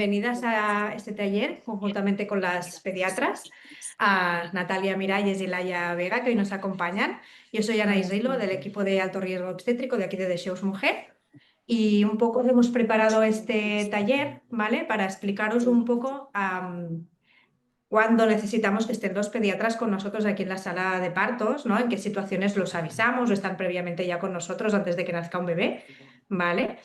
Bienvenidas a este taller conjuntamente con las pediatras, a Natalia Miralles y Laia Vega, que hoy nos acompañan. Yo soy Ana Isrilo, del equipo de alto riesgo obstétrico de aquí de Dexeus Mujer. Y un poco hemos preparado este taller, ¿vale? Para explicaros un poco cuándo necesitamos que estén los pediatras con nosotros aquí en la sala de partos, ¿no? En qué situaciones los avisamos o están previamente ya con nosotros antes de que nazca un bebé, ¿vale?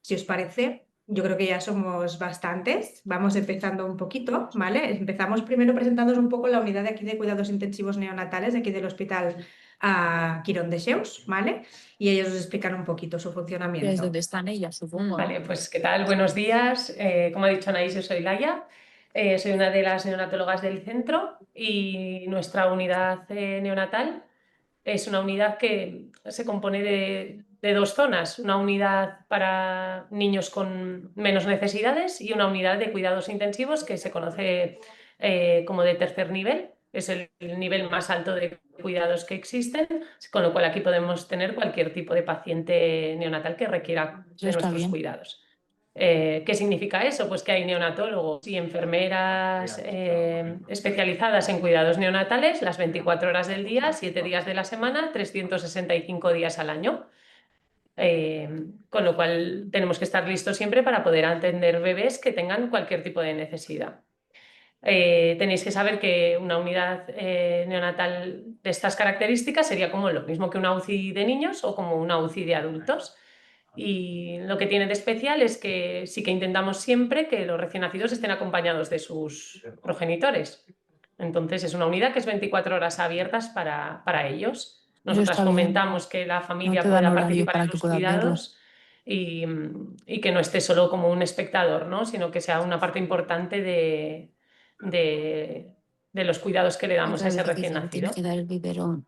Si os parece, yo creo que ya somos bastantes. Vamos empezando un poquito, ¿vale? Empezamos primero presentándoos un poco la unidad de aquí de cuidados intensivos neonatales de aquí del Hospital Quirón de Dexeus, ¿vale? Y ellos os explican un poquito su funcionamiento. Es donde están ellas, supongo. Vale, pues ¿qué tal? Buenos días. Como ha dicho Anaís, yo soy Laia. Soy una de las neonatólogas del centro y nuestra unidad neonatal es una unidad que se compone de dos zonas. Una unidad para niños con menos necesidades y una unidad de cuidados intensivos que se conoce como de tercer nivel. Es el nivel más alto de cuidados que existen, con lo cual aquí podemos tener cualquier tipo de paciente neonatal que requiera de nuestros cuidados. ¿Qué significa eso? Pues que hay neonatólogos y enfermeras especializadas en cuidados neonatales las 24 horas del día, 7 días de la semana, 365 días al año. Con lo cual tenemos que estar listos siempre para poder atender bebés que tengan cualquier tipo de necesidad. Tenéis que saber que una unidad neonatal de estas características sería como lo mismo que una UCI de niños o como una UCI de adultos. Y lo que tiene de especial es que sí que intentamos siempre que los recién nacidos estén acompañados de sus progenitores. Entonces es una unidad que es 24 horas abiertas para ellos. Nosotras fomentamos que la familia pueda participar en los cuidados y que no esté solo como un espectador, ¿no? Sino que sea una parte importante de los cuidados que le damos a ese recién nacido.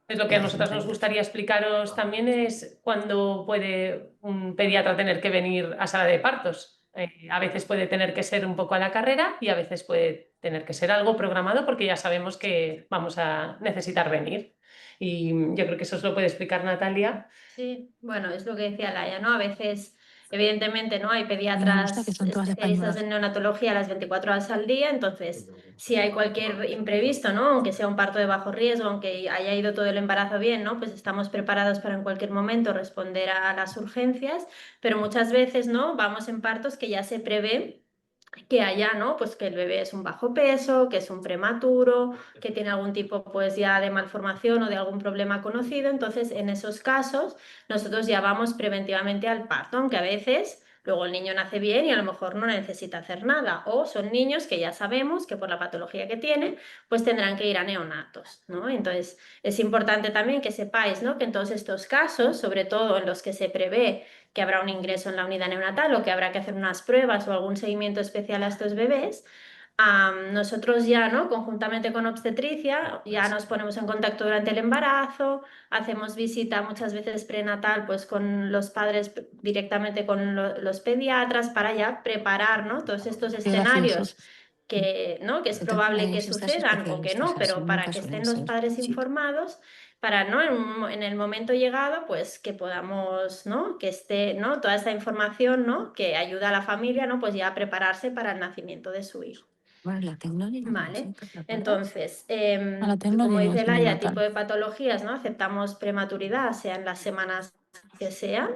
Es lo que a nosotras nos gustaría explicaros también es cuándo puede un pediatra tener que venir a sala de partos. A veces puede tener que ser un poco a la carrera y a veces puede tener que ser algo programado porque ya sabemos que vamos a necesitar venir. Y yo creo que eso os lo puede explicar Natalia. Sí, bueno, es lo que decía Laia, ¿no? A veces, evidentemente, ¿no? Hay pediatras especialistas en neonatología las 24 horas al día, entonces, si hay cualquier imprevisto, ¿no? Aunque sea un parto de bajo riesgo, aunque haya ido todo el embarazo bien, ¿no? Pues estamos preparados para en cualquier momento responder a las urgencias, pero muchas veces, ¿no? Vamos en partos que ya se prevé que haya, ¿no? Pues que el bebé es un bajo peso, que es un prematuro, que tiene algún tipo pues ya de malformación o de algún problema conocido. Entonces, en esos casos, nosotros ya vamos preventivamente al parto, aunque a veces luego el niño nace bien y a lo mejor no necesita hacer nada. O son niños que ya sabemos que por la patología que tienen, pues tendrán que ir a neonatos, ¿no? Entonces, es importante también que sepáis, ¿no? Que en todos estos casos, sobre todo en los que se prevé que habrá un ingreso en la unidad neonatal o que habrá que hacer unas pruebas o algún seguimiento especial a estos bebés, nosotros ya, ¿no? Conjuntamente con obstetricia, ya nos ponemos en contacto durante el embarazo, hacemos visita muchas veces prenatal pues con los padres directamente con los pediatras para ya preparar, ¿no? Todos estos escenarios que, ¿no? Que es probable que sucedan o que no, pero para que estén los padres informados para, ¿no? En el momento llegado, pues que podamos, ¿no? Que esté, ¿no? Toda esta información, ¿no? Que ayuda a la familia, ¿no? Pues ya a prepararse para el nacimiento de su hijo. Vale, entonces, como dice Laia, tipo de patologías, ¿no? Aceptamos prematuridad, sean las semanas que sean,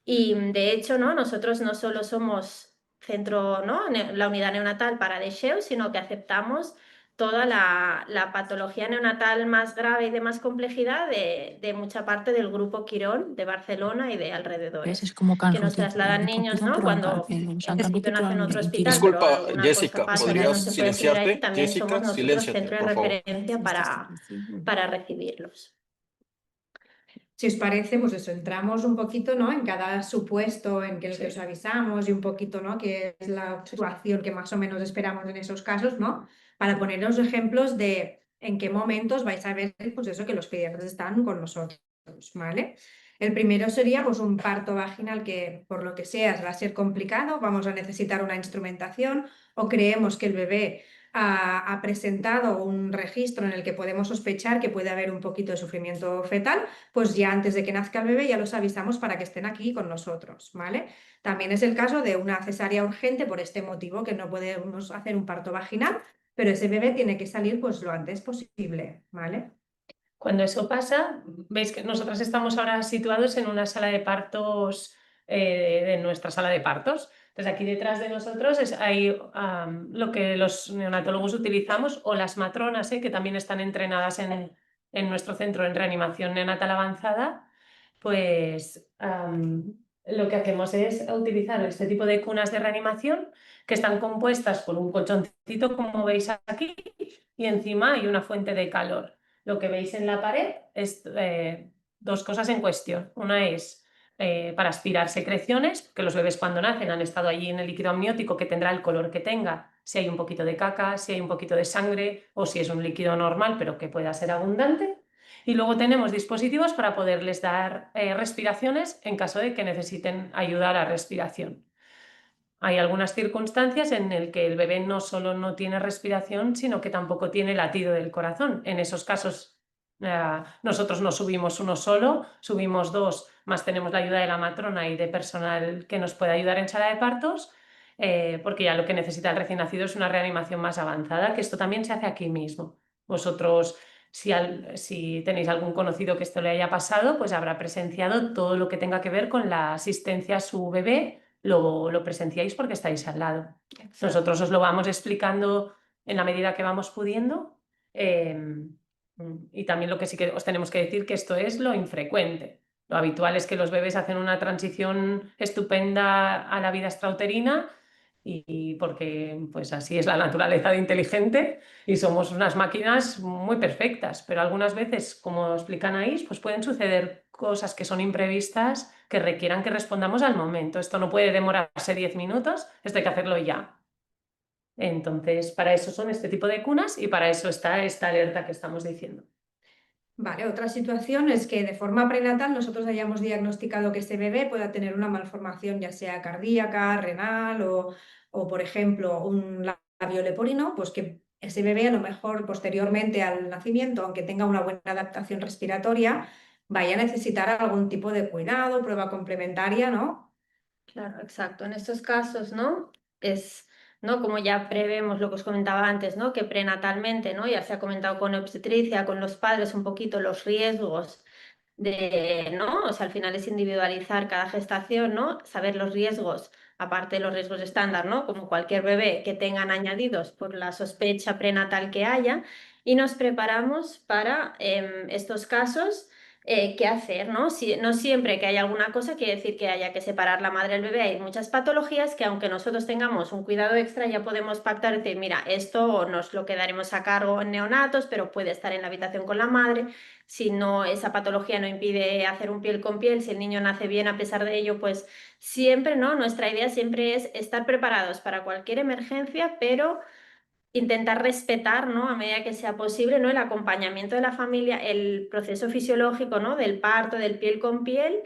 y de hecho, ¿no? Nosotros no solo somos centro, ¿no? La unidad neonatal para Dexeus, sino que aceptamos toda la patología neonatal más grave y de más complejidad de mucha parte del grupo Quirón de Barcelona y de alrededores. Es como que nos trasladan niños, ¿no? Cuando en principio nacen en otro hospital, Disculpa, pero Jessica, pasa, ¿podrías no se puede seguir ahí, silenciarte? también Jessica, somos nosotros silénciate, centro de por favor. referencia para recibirlos. Si os parece, pues eso, entramos un poquito, ¿no? En cada supuesto en que el que os avisamos y un poquito, ¿no? Qué es la situación que más o menos esperamos en esos casos, ¿no? Para poneros ejemplos de en qué momentos vais a ver, pues eso, que los pediatras están con nosotros, ¿vale? El primero sería, pues, un parto vaginal que, por lo que sea, va a ser complicado, vamos a necesitar una instrumentación o creemos que el bebé ha presentado un registro en el que podemos sospechar que puede haber un poquito de sufrimiento fetal, pues ya antes de que nazca el bebé ya los avisamos para que estén aquí con nosotros, ¿vale? También es el caso de una cesárea urgente por este motivo, que no podemos hacer un parto vaginal, pero ese bebé tiene que salir pues lo antes posible, ¿vale? Cuando eso pasa, veis que nosotros estamos ahora situados en una sala de partos, de nuestra sala de partos. Entonces aquí detrás de nosotros hay lo que los neonatólogos utilizamos, o las matronas, que también están entrenadas en nuestro centro en reanimación neonatal avanzada. Pues lo que hacemos es utilizar este tipo de cunas de reanimación que están compuestas por un colchoncito, como veis aquí, y encima hay una fuente de calor. Lo que veis en la pared es dos cosas en cuestión. Una es para aspirar secreciones, que los bebés cuando nacen han estado allí en el líquido amniótico, que tendrá el color que tenga, si hay un poquito de caca, si hay un poquito de sangre, o si es un líquido normal pero que pueda ser abundante. Y luego tenemos dispositivos para poderles dar respiraciones en caso de que necesiten ayuda a la respiración. Hay algunas circunstancias en las que el bebé no solo no tiene respiración, sino que tampoco tiene latido del corazón. En esos casos, nosotros no subimos uno solo, subimos dos, más tenemos la ayuda de la matrona y de personal que nos puede ayudar en sala de partos, porque ya lo que necesita el recién nacido es una reanimación más avanzada, que esto también se hace aquí mismo. Vosotros, si tenéis algún conocido que esto le haya pasado, pues habrá presenciado todo lo que tenga que ver con la asistencia a su bebé. Lo presenciáis porque estáis al lado. Exacto. Nosotros os lo vamos explicando en la medida que vamos pudiendo, y también lo que sí que os tenemos que decir que esto es lo infrecuente. Lo habitual es que los bebés hacen una transición estupenda a la vida extrauterina, y porque pues así es la naturaleza de inteligente y somos unas máquinas muy perfectas, pero algunas veces, como explican ahí, pues pueden suceder cosas que son imprevistas que requieran que respondamos al momento. Esto no puede demorarse 10 minutos, esto hay que hacerlo ya. Entonces, para eso son este tipo de cunas y para eso está esta alerta que estamos diciendo. Vale, otra situación es que de forma prenatal nosotros hayamos diagnosticado que ese bebé pueda tener una malformación, ya sea cardíaca, renal o por ejemplo, un labio leporino, pues que ese bebé a lo mejor posteriormente al nacimiento, aunque tenga una buena adaptación respiratoria, vaya a necesitar algún tipo de cuidado, prueba complementaria, ¿no? Claro, exacto. En estos casos, ¿no? Es, ¿no? Como ya prevemos lo que os comentaba antes, ¿no? Que prenatalmente, ¿no? Ya se ha comentado con obstetricia, con los padres un poquito los riesgos ¿no? O sea, al final es individualizar cada gestación, ¿no? Saber los riesgos, aparte de los riesgos estándar, ¿no? Como cualquier bebé que tengan añadidos por la sospecha prenatal que haya, y nos preparamos para estos casos. ¿Qué hacer? ¿No? No siempre que haya alguna cosa quiere decir que haya que separar la madre del bebé. Hay muchas patologías que aunque nosotros tengamos un cuidado extra ya podemos pactar y decir, mira, esto nos lo quedaremos a cargo en neonatos, pero puede estar en la habitación con la madre. Si no, esa patología no impide hacer un piel con piel, si el niño nace bien a pesar de ello, pues siempre, ¿no? Nuestra idea siempre es estar preparados para cualquier emergencia, pero intentar respetar, ¿no? A medida que sea posible, ¿no? El acompañamiento de la familia, el proceso fisiológico, ¿no? Del parto, del piel con piel,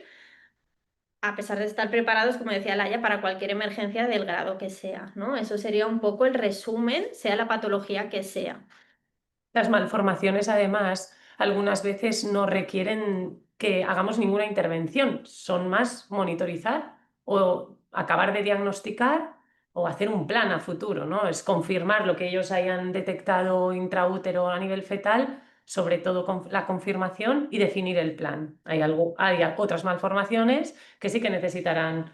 a pesar de estar preparados, como decía Laia, para cualquier emergencia del grado que sea, ¿no? Eso sería un poco el resumen, sea la patología que sea. Las malformaciones, además, algunas veces no requieren que hagamos ninguna intervención, son más monitorizar o acabar de diagnosticar o hacer un plan a futuro, ¿no? Es confirmar lo que ellos hayan detectado intraútero a nivel fetal, sobre todo con la confirmación, y definir el plan. Hay otras malformaciones que sí que necesitarán,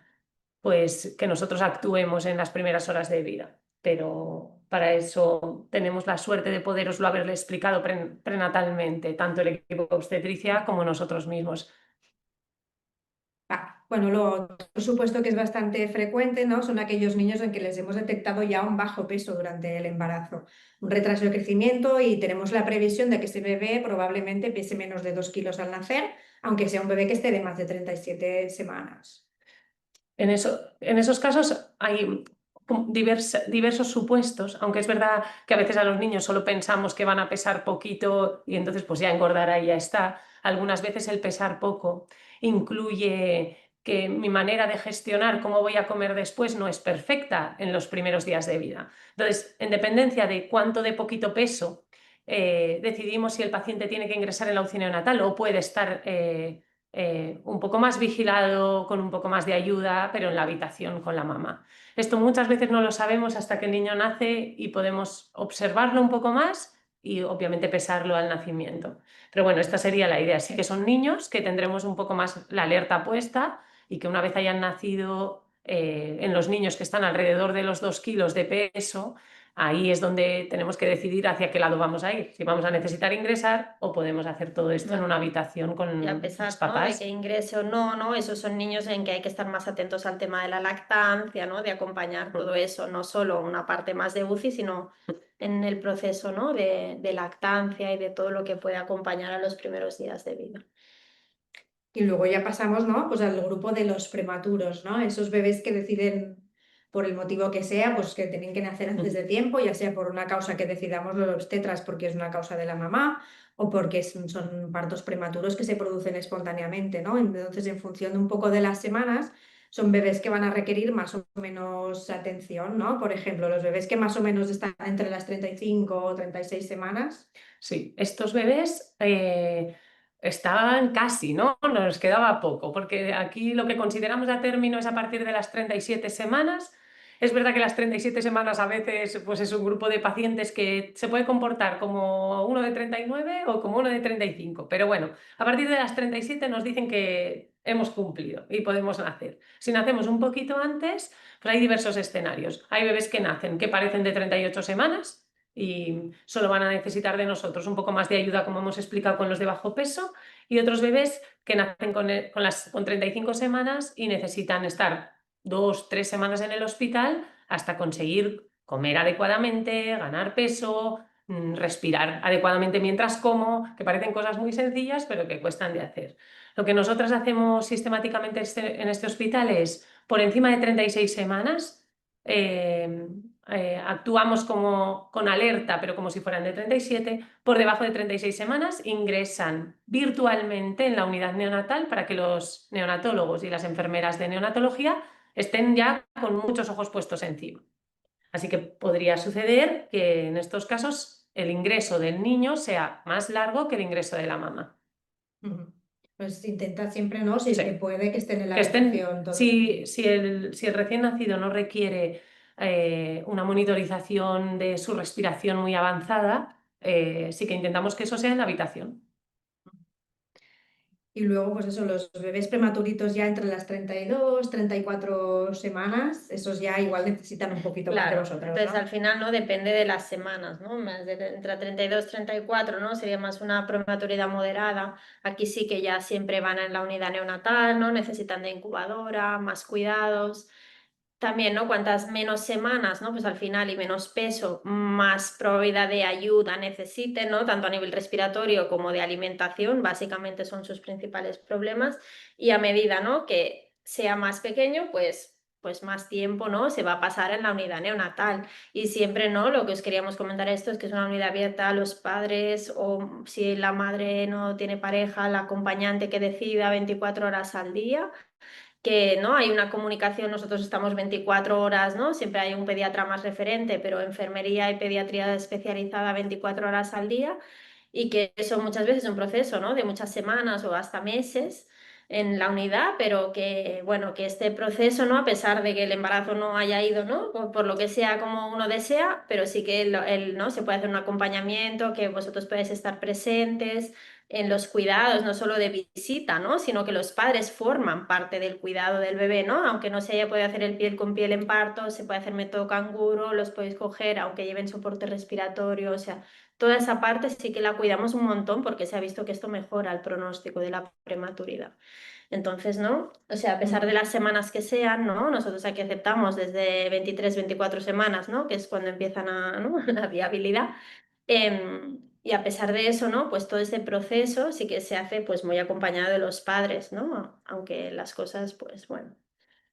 pues, que nosotros actuemos en las primeras horas de vida, pero para eso tenemos la suerte de poderoslo haberle explicado prenatalmente, tanto el equipo de obstetricia como nosotros mismos. Bueno, por supuesto que es bastante frecuente, ¿no? Son aquellos niños en que les hemos detectado ya un bajo peso durante el embarazo, un retraso de crecimiento, y tenemos la previsión de que ese bebé probablemente pese menos de 2 kilos al nacer, aunque sea un bebé que esté de más de 37 semanas. En esos casos hay diversos supuestos, aunque es verdad que a veces a los niños solo pensamos que van a pesar poquito y entonces pues ya engordará y ya está. Algunas veces el pesar poco incluye que mi manera de gestionar cómo voy a comer después no es perfecta en los primeros días de vida. Entonces, en dependencia de cuánto de poquito peso, decidimos si el paciente tiene que ingresar en la UCI neonatal o puede estar un poco más vigilado, con un poco más de ayuda, pero en la habitación con la mamá. Esto muchas veces no lo sabemos hasta que el niño nace y podemos observarlo un poco más y obviamente pesarlo al nacimiento. Pero bueno, esta sería la idea. Sí que son niños que tendremos un poco más la alerta puesta y que una vez hayan nacido, en los niños que están alrededor de los 2 kilos de peso, ahí es donde tenemos que decidir hacia qué lado vamos a ir, si vamos a necesitar ingresar o podemos hacer todo esto en una habitación con Y a los pesar, ¿no?, de papás. que ingrese o no, ¿no? Esos son niños en que hay que estar más atentos al tema de la lactancia, ¿no? De acompañar todo eso, no solo una parte más de UCI, sino en el proceso, ¿no?, de lactancia y de todo lo que puede acompañar a los primeros días de vida. Y luego ya pasamos, ¿no? Pues al grupo de los prematuros, ¿no? Esos bebés que deciden, por el motivo que sea, pues que tienen que nacer antes de tiempo, ya sea por una causa que decidamos los obstetras porque es una causa de la mamá o porque son partos prematuros que se producen espontáneamente, ¿no? Entonces, en función de un poco de las semanas, son bebés que van a requerir más o menos atención, ¿no? Por ejemplo, los bebés que más o menos están entre las 35 o 36 semanas. Sí, estos bebés estaban casi, ¿no? Nos quedaba poco, porque aquí lo que consideramos a término es a partir de las 37 semanas. Es verdad que las 37 semanas a veces pues es un grupo de pacientes que se puede comportar como uno de 39 o como uno de 35, pero bueno, a partir de las 37 nos dicen que hemos cumplido y podemos nacer. Si nacemos un poquito antes, pues hay diversos escenarios. Hay bebés que nacen que parecen de 38 semanas y solo van a necesitar de nosotros un poco más de ayuda, como hemos explicado con los de bajo peso, y otros bebés que nacen con 35 semanas y necesitan estar 2, 3 semanas en el hospital hasta conseguir comer adecuadamente, ganar peso, respirar adecuadamente mientras como, que parecen cosas muy sencillas pero que cuestan de hacer. Lo que nosotras hacemos sistemáticamente en este hospital es, por encima de 36 semanas, actuamos con alerta, pero como si fueran de 37, por debajo de 36 semanas ingresan virtualmente en la unidad neonatal para que los neonatólogos y las enfermeras de neonatología estén ya con muchos ojos puestos encima. Así que podría suceder que en estos casos el ingreso del niño sea más largo que el ingreso de la mamá. Pues intenta siempre, ¿no? Si Sí. se puede, que estén en la Que estén, habitación. si el recién nacido no requiere una monitorización de su respiración muy avanzada, sí que intentamos que eso sea en la habitación. Y luego, pues eso, los bebés prematuritos ya entre las 32, 34 semanas, esos ya igual necesitan un poquito más de Claro, vosotros, entonces ¿no? al final, ¿no?, depende de las semanas, ¿no? Más entre 32 y 34, ¿no? Sería más una prematuridad moderada. Aquí sí que ya siempre van en la unidad neonatal, ¿no? Necesitan de incubadora, más cuidados. También, ¿no? Cuantas menos semanas, ¿no? Pues al final y menos peso, más probabilidad de ayuda necesiten, ¿no? Tanto a nivel respiratorio como de alimentación, básicamente son sus principales problemas. Y a medida, ¿no?, que sea más pequeño, pues más tiempo, ¿no?, se va a pasar en la unidad neonatal. Y siempre, ¿no?, lo que os queríamos comentar esto es que es una unidad abierta a los padres o si la madre no tiene pareja, la acompañante que decida 24 horas al día, que no hay una comunicación, nosotros estamos 24 horas, ¿no? Siempre hay un pediatra más referente, pero enfermería y pediatría especializada 24 horas al día, y que eso muchas veces es un proceso, ¿no?, de muchas semanas o hasta meses en la unidad, pero que, bueno, que este proceso, ¿no?, a pesar de que el embarazo no haya ido, ¿no?, por lo que sea como uno desea, pero sí que ¿no?, se puede hacer un acompañamiento, que vosotros podáis estar presentes en los cuidados, no solo de visita, ¿no?, sino que los padres forman parte del cuidado del bebé, ¿no? Aunque no se haya podido hacer el piel con piel en parto, se puede hacer método canguro, los podéis coger aunque lleven soporte respiratorio, o sea, toda esa parte sí que la cuidamos un montón porque se ha visto que esto mejora el pronóstico de la prematuridad. Entonces, ¿no? O sea, a pesar de las semanas que sean, ¿no?, nosotros aquí aceptamos desde 23, 24 semanas, ¿no?, que es cuando empiezan ¿no?, la viabilidad. Y a pesar de eso, ¿no?, pues todo ese proceso sí que se hace pues muy acompañado de los padres, ¿no? Aunque las cosas, pues bueno,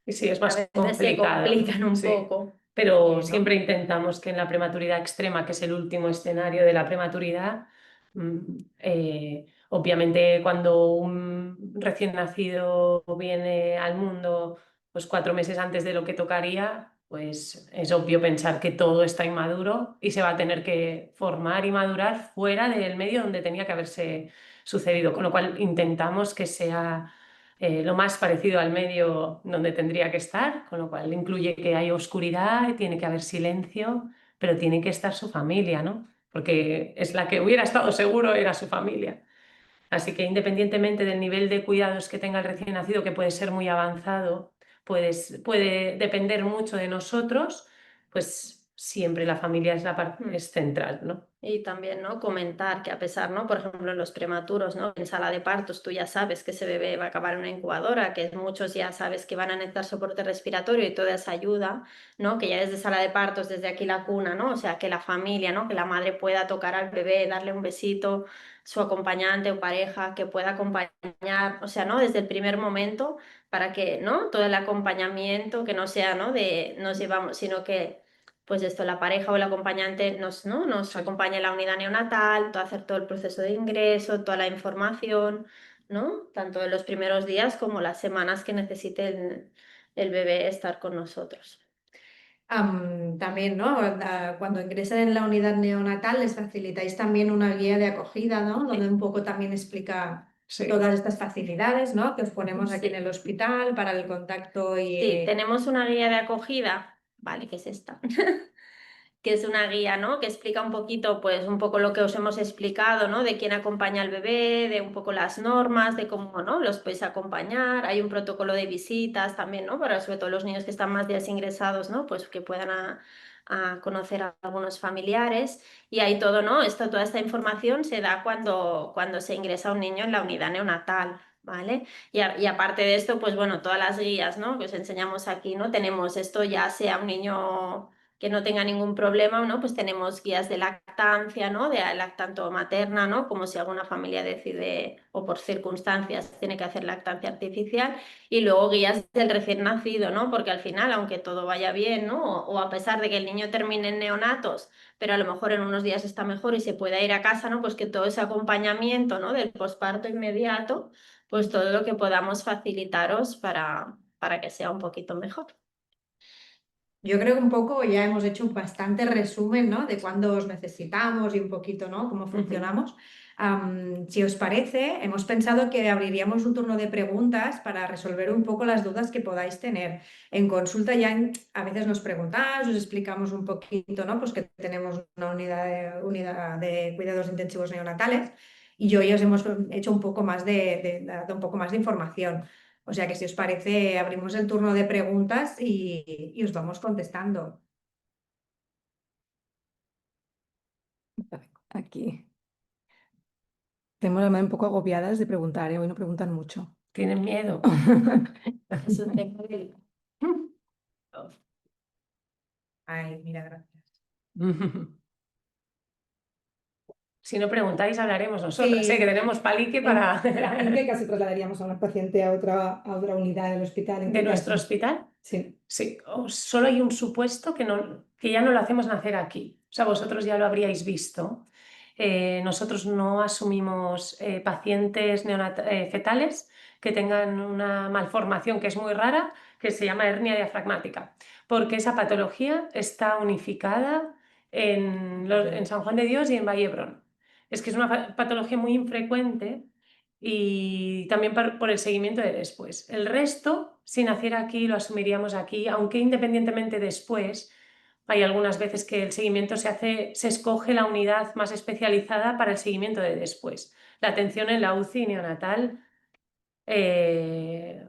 Y sí, es a más veces se complicado, complican un sí. poco. Pero Sí, ¿no? siempre intentamos que en la prematuridad extrema, que es el último escenario de la prematuridad, Obviamente, cuando un recién nacido viene al mundo, pues 4 meses antes de lo que tocaría, pues es obvio pensar que todo está inmaduro y se va a tener que formar y madurar fuera del medio donde tenía que haberse sucedido, con lo cual intentamos que sea lo más parecido al medio donde tendría que estar, con lo cual incluye que hay oscuridad, tiene que haber silencio, pero tiene que estar su familia, ¿no? Porque es la que hubiera estado seguro era su familia. Así que independientemente del nivel de cuidados que tenga el recién nacido, que puede ser muy avanzado, puede depender mucho de nosotros, pues siempre la familia es la parte es central, ¿no? Y también, ¿no? Comentar que a pesar, ¿no? Por ejemplo, en los prematuros, ¿no? En sala de partos tú ya sabes que ese bebé va a acabar en una incubadora, que muchos ya sabes que van a necesitar soporte respiratorio y toda esa ayuda, ¿no? Que ya desde sala de partos, desde aquí la cuna, ¿no? O sea, que la familia, ¿no? Que la madre pueda tocar al bebé, darle un besito, su acompañante o pareja, que pueda acompañar, o sea, ¿no? Desde el primer momento para que, ¿no? Todo el acompañamiento, que no sea, ¿no? De nos llevamos, sino que pues esto, la pareja o el acompañante ¿no? nos acompaña en la unidad neonatal, hacer todo el proceso de ingreso, toda la información, ¿no? Tanto en los primeros días como las semanas que necesite el bebé estar con nosotros. También, ¿no? Cuando ingresan en la unidad neonatal les facilitáis también una guía de acogida, ¿no? Donde un poco también explica todas estas facilidades, ¿no? Que os ponemos aquí en el hospital para el contacto y... Sí, tenemos una guía de acogida, vale, que es esta. Que es una guía, ¿no? Que explica un poquito, pues un poco lo que os hemos explicado, ¿no? De quién acompaña al bebé, de un poco las normas, de cómo, ¿no? Los podéis acompañar. Hay un protocolo de visitas también, ¿no? Para sobre todo los niños que están más días ingresados, ¿no? Pues que puedan a conocer a algunos familiares. Y ahí todo, ¿no? Toda esta información se da cuando se ingresa un niño en la unidad neonatal. ¿Vale? Y aparte de esto, pues bueno, todas las guías, ¿no? Que os enseñamos aquí, ¿no? Tenemos esto ya sea un niño que no tenga ningún problema, ¿no? Pues tenemos guías de lactancia, ¿no? De tanto materna, ¿no? Como si alguna familia decide o por circunstancias tiene que hacer lactancia artificial, y luego guías del recién nacido, ¿no? Porque al final, aunque todo vaya bien, ¿no? O a pesar de que el niño termine en neonatos, pero a lo mejor en unos días está mejor y se pueda ir a casa, ¿no? Pues que todo ese acompañamiento, ¿no? Del posparto inmediato, pues todo lo que podamos facilitaros para que sea un poquito mejor. Yo creo que un poco ya hemos hecho un bastante resumen, ¿no? De cuándo os necesitamos y un poquito, ¿no? Cómo funcionamos. Si os parece, hemos pensado que abriríamos un turno de preguntas para resolver un poco las dudas que podáis tener. En consulta ya a veces nos preguntáis, os explicamos un poquito, ¿no? Pues que tenemos una unidad de cuidados intensivos neonatales y hoy os hemos hecho un poco más dado un poco más de información. O sea que si os parece, abrimos el turno de preguntas y os vamos contestando. Aquí. Tenemos las manos un poco agobiadas de preguntar, ¿eh? Hoy no preguntan mucho. ¿Tienen miedo? Eso tengo que... Ay, mira, gracias. Si no preguntáis, hablaremos nosotros, Sí. que tenemos palique para... ¿En qué caso trasladaríamos a una paciente a otra unidad del hospital? ¿En ¿De qué nuestro caso? hospital? Sí. Sí, solo hay un supuesto que ya no lo hacemos nacer aquí. O sea, vosotros ya lo habríais visto. Nosotros no asumimos pacientes fetales que tengan una malformación que es muy rara, que se llama hernia diafragmática, porque esa patología está unificada en San Juan de Dios y en Vallebrón. Es que es una patología muy infrecuente y también por el seguimiento de después. El resto, si naciera aquí, lo asumiríamos aquí, aunque independientemente después, hay algunas veces que el seguimiento se escoge la unidad más especializada para el seguimiento de después. La atención en la UCI neonatal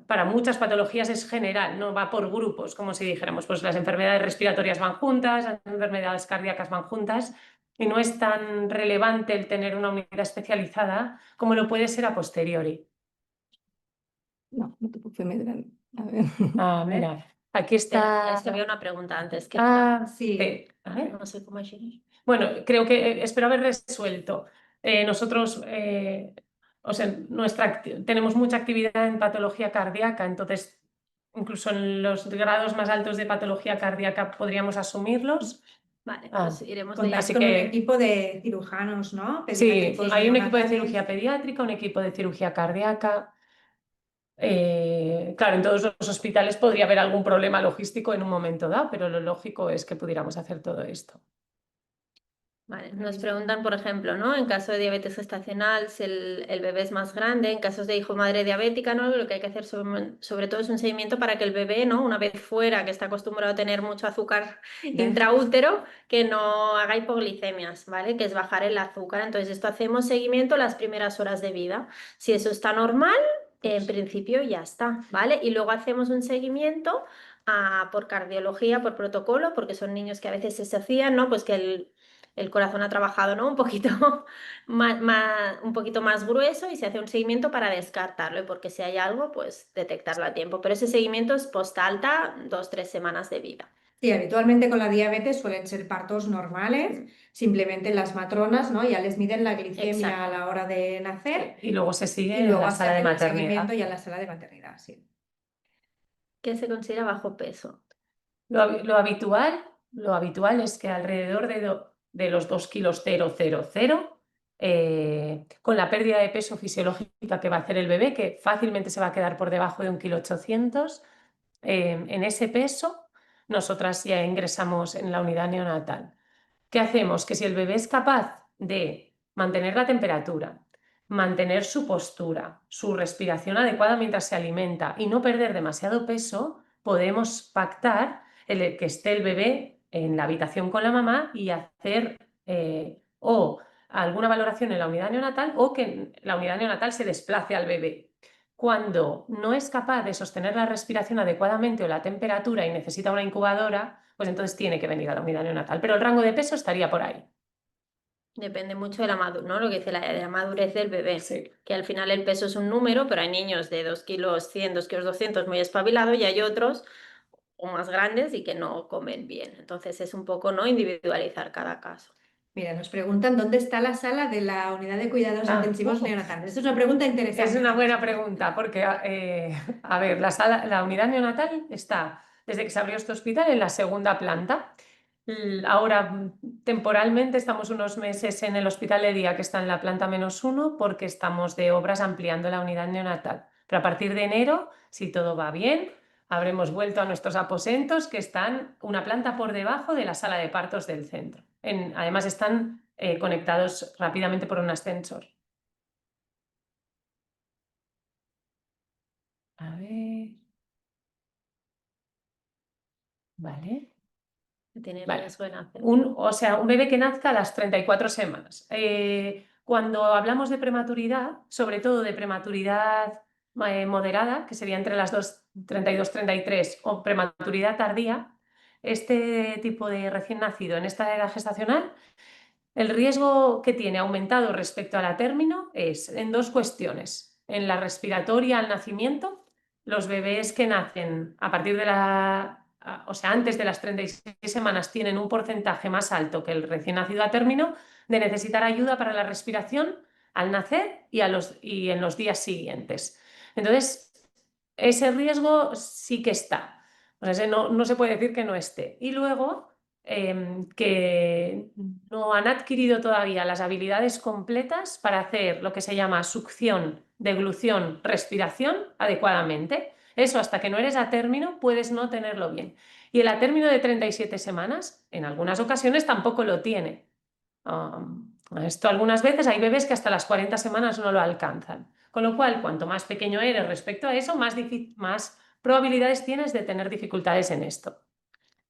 para muchas patologías es general, no va por grupos, como si dijéramos, pues las enfermedades respiratorias van juntas, las enfermedades cardíacas van juntas, y no es tan relevante el tener una unidad especializada como lo puede ser a posteriori. No, no te puedo medrar. A ver. Ah, mira, aquí está... Es que había una pregunta antes. Que Sí. A ver. no sé cómo es. Bueno, creo que espero haber resuelto. Nosotros, o sea, tenemos mucha actividad en patología cardíaca, entonces incluso en los grados más altos de patología cardíaca podríamos asumirlos. Vale, Ah, pues iremos Contáis así con un que- equipo de cirujanos, ¿no? Sí, Pediátricos, hay un equipo de neonatales. cirugía pediátrica, un equipo de cirugía cardíaca. Claro, en todos los hospitales podría haber algún problema logístico en un momento dado, pero lo lógico es que pudiéramos hacer todo esto. Vale, nos preguntan, por ejemplo, ¿no? En caso de diabetes gestacional, si el bebé es más grande, en casos de hijo o madre diabética, ¿no? Lo que hay que hacer sobre todo es un seguimiento para que el bebé, ¿no? Una vez fuera, que está acostumbrado a tener mucho azúcar intraútero, que no haga hipoglicemias, ¿vale? Que es bajar el azúcar. Entonces, esto hacemos seguimiento las primeras horas de vida. Si eso está normal, en principio ya está, ¿vale? Y luego hacemos un seguimiento por cardiología, por protocolo, porque son niños que a veces se hacían, ¿no? Pues que el corazón ha trabajado, ¿no? Un poquito un poquito más grueso y se hace un seguimiento para descartarlo y porque si hay algo, pues detectarlo a tiempo. Pero ese seguimiento es post-alta, 2-3 semanas de vida. Sí, habitualmente con la diabetes suelen ser partos normales, simplemente las matronas, ¿no? Ya les miden la glicemia Exacto. a la hora de nacer Y luego se sigue y en luego la se sala de hace el maternidad. seguimiento ya en la sala de maternidad, sí. ¿Qué se considera bajo peso? Lo habitual es que alrededor de los 2,000 con la pérdida de peso fisiológica que va a hacer el bebé, que fácilmente se va a quedar por debajo de 1,8 kg, en ese peso nosotras ya ingresamos en la unidad neonatal. ¿Qué hacemos? Que si el bebé es capaz de mantener la temperatura, mantener su postura, su respiración adecuada mientras se alimenta y no perder demasiado peso, podemos pactar que esté el bebé en la habitación con la mamá y hacer o alguna valoración en la unidad neonatal o que la unidad neonatal se desplace al bebé. Cuando no es capaz de sostener la respiración adecuadamente o la temperatura y necesita una incubadora, pues entonces tiene que venir a la unidad neonatal. Pero el rango de peso estaría por ahí. Depende mucho de la madurez, ¿no? Lo que dice de la madurez del bebé. Sí. Que al final el peso es un número, pero hay niños de 2,100 kg, 2,2 kg muy espabilados y hay otros o más grandes y que no comen bien. Entonces es un poco, ¿no? Individualizar cada caso. Mira, nos preguntan dónde está la sala de la unidad de cuidados intensivos neonatales. Esta es una pregunta interesante. Es una buena pregunta porque, a ver, la unidad neonatal está, desde que se abrió este hospital, en la segunda planta. Ahora, temporalmente, estamos unos meses en el hospital de día, que está en la planta -1, porque estamos de obras ampliando la unidad neonatal. Pero a partir de enero, si todo va bien, habremos vuelto a nuestros aposentos, que están una planta por debajo de la sala de partos del centro. Además, están conectados rápidamente por un ascensor. A ver. Vale. Tiene Vale. riesgo de nacer. O sea, un bebé que nazca a las 34 semanas. Cuando hablamos de prematuridad, sobre todo de prematuridad moderada, que sería entre las 32-33, o prematuridad tardía, este tipo de recién nacido en esta edad gestacional, el riesgo que tiene aumentado respecto a la término es en dos cuestiones. En la respiratoria al nacimiento, los bebés que nacen a partir de o sea, antes de las 36 semanas tienen un porcentaje más alto que el recién nacido a término de necesitar ayuda para la respiración al nacer y en los días siguientes. Entonces, ese riesgo sí que está. O sea, no se puede decir que no esté. Y luego, que no han adquirido todavía las habilidades completas para hacer lo que se llama succión, deglución, respiración adecuadamente. Eso, hasta que no eres a término, puedes no tenerlo bien. Y el a término de 37 semanas, en algunas ocasiones, tampoco lo tiene. Esto algunas veces hay bebés que hasta las 40 semanas no lo alcanzan. Con lo cual, cuanto más pequeño eres respecto a eso, más probabilidades tienes de tener dificultades en esto.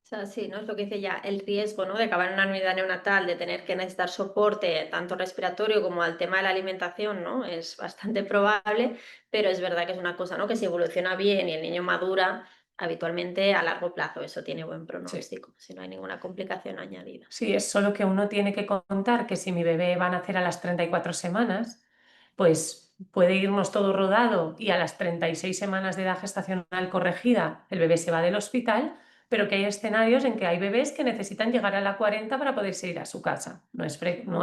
O sea, sí, ¿no? Es lo que dice ya, el riesgo, ¿no? De acabar en una unidad neonatal, de tener que necesitar soporte tanto respiratorio como al tema de la alimentación, ¿no? Es bastante probable, pero es verdad que es una cosa, ¿no? Que si evoluciona bien y el niño madura, habitualmente a largo plazo eso tiene buen pronóstico, si no hay ninguna complicación añadida. Sí, es solo que uno tiene que contar que si mi bebé va a nacer a las 34 semanas, pues puede irnos todo rodado y a las 36 semanas de edad gestacional corregida el bebé se va del hospital, pero que hay escenarios en que hay bebés que necesitan llegar a la 40 para poderse ir a su casa. No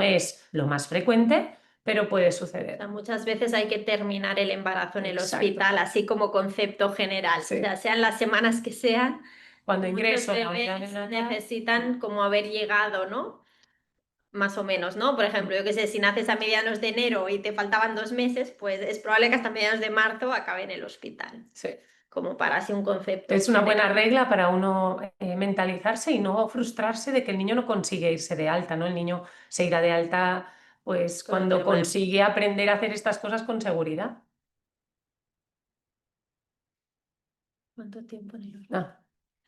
es lo más frecuente, pero puede O suceder. sea, muchas veces hay que terminar el embarazo en el Exacto. hospital, así como concepto general. Sí. O sea, sean las semanas que sean, Cuando Muchos ingreso en la unidad bebés neonatal, necesitan como haber llegado, ¿no? Más o menos, ¿no? Por ejemplo, yo qué sé, si naces a mediados de enero y te faltaban 2 meses, pues es probable que hasta mediados de marzo acabe en el hospital, sí. como para así un concepto Es una buena general. regla para uno mentalizarse y no frustrarse de que el niño no consigue irse de alta, ¿no? El niño se irá de alta pues Con el cuando tema de- consigue aprender a hacer estas cosas con seguridad. ¿Cuánto tiempo, Nero? Ah,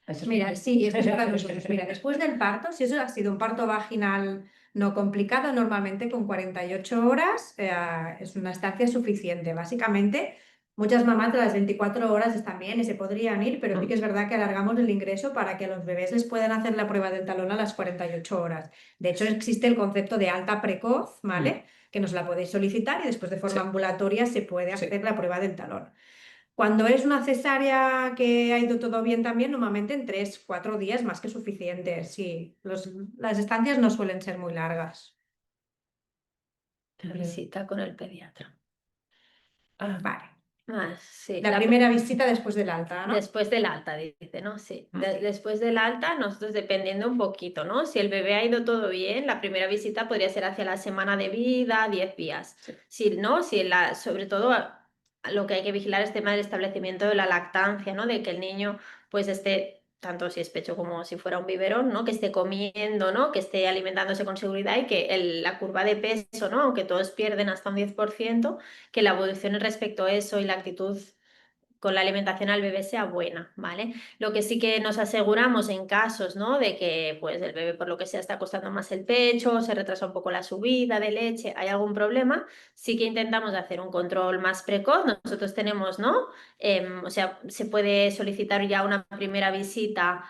eso es Mira, muy sí, bien. esto es para nosotros. Mira, después del parto, si eso ha sido un parto vaginal no complicado, normalmente con 48 horas es una estancia suficiente. Básicamente, muchas mamás de las 24 horas están bien y se podrían ir, pero sí que es verdad que alargamos el ingreso para que los bebés les puedan hacer la prueba del talón a las 48 horas. De hecho, existe el concepto de alta precoz, ¿vale? Que nos la podéis solicitar y después de forma Sí. ambulatoria se puede Sí. hacer la prueba del talón. Cuando es una cesárea que ha ido todo bien también, normalmente en 3, 4 días más que suficiente. Sí, las estancias no suelen ser muy largas. La visita con el pediatra. Ah, Vale. Sí, La primera visita después del alta, ¿no? después del alta, dice, ¿no? Sí. Vale. Después del alta, nosotros dependiendo un poquito, ¿no? Si el bebé ha ido todo bien, la primera visita podría ser hacia la semana de vida, 10 días. Sí. Si no, si sobre todo lo que hay que vigilar es el tema del establecimiento de la lactancia, ¿no? De que el niño pues esté, tanto si es pecho como si fuera un biberón, ¿no? Que esté comiendo, ¿no? Que esté alimentándose con seguridad y que la curva de peso, ¿no? Aunque todos pierden hasta un 10%, que la evolución respecto a eso y la actitud con la alimentación al bebé sea buena, ¿vale? Lo que sí que nos aseguramos en casos, ¿no? De que pues el bebé por lo que sea está costando más el pecho, se retrasa un poco la subida de leche, hay algún problema, sí que intentamos hacer un control más precoz. Nosotros tenemos, ¿no? O sea, se puede solicitar ya una primera visita.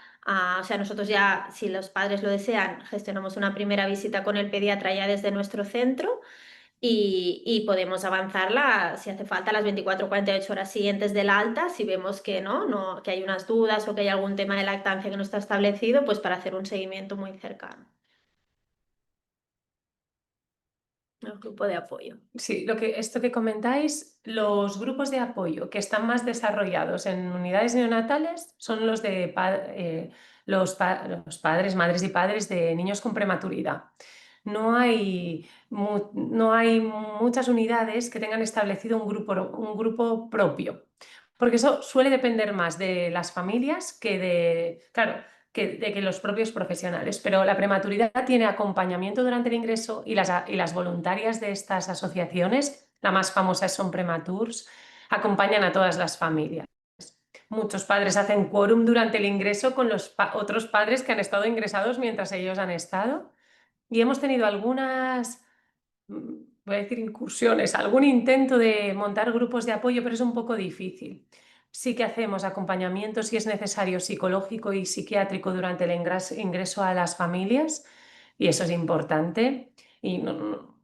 O sea, nosotros ya, si los padres lo desean, gestionamos una primera visita con el pediatra ya desde nuestro centro y podemos avanzarla si hace falta las 24 o 48 horas siguientes del alta, si vemos que no, que hay unas dudas o que hay algún tema de lactancia que no está establecido, pues para hacer un seguimiento muy cercano. El grupo de apoyo. Sí, esto que comentáis, los grupos de apoyo que están más desarrollados en unidades neonatales son los de los padres, madres y padres de niños con prematuridad. No hay muchas unidades que tengan establecido un grupo propio, porque eso suele depender más de las familias claro, de que los propios profesionales. Pero la prematuridad tiene acompañamiento durante el ingreso y las voluntarias de estas asociaciones, la más famosa es Son Prematurs, acompañan a todas las familias. Muchos padres hacen quórum durante el ingreso con los otros padres que han estado ingresados mientras ellos han estado. Y hemos tenido algunas, voy a decir incursiones, algún intento de montar grupos de apoyo, pero es un poco difícil. Sí que hacemos acompañamiento, si es necesario, psicológico y psiquiátrico durante el ingreso a las familias, y eso es importante. Y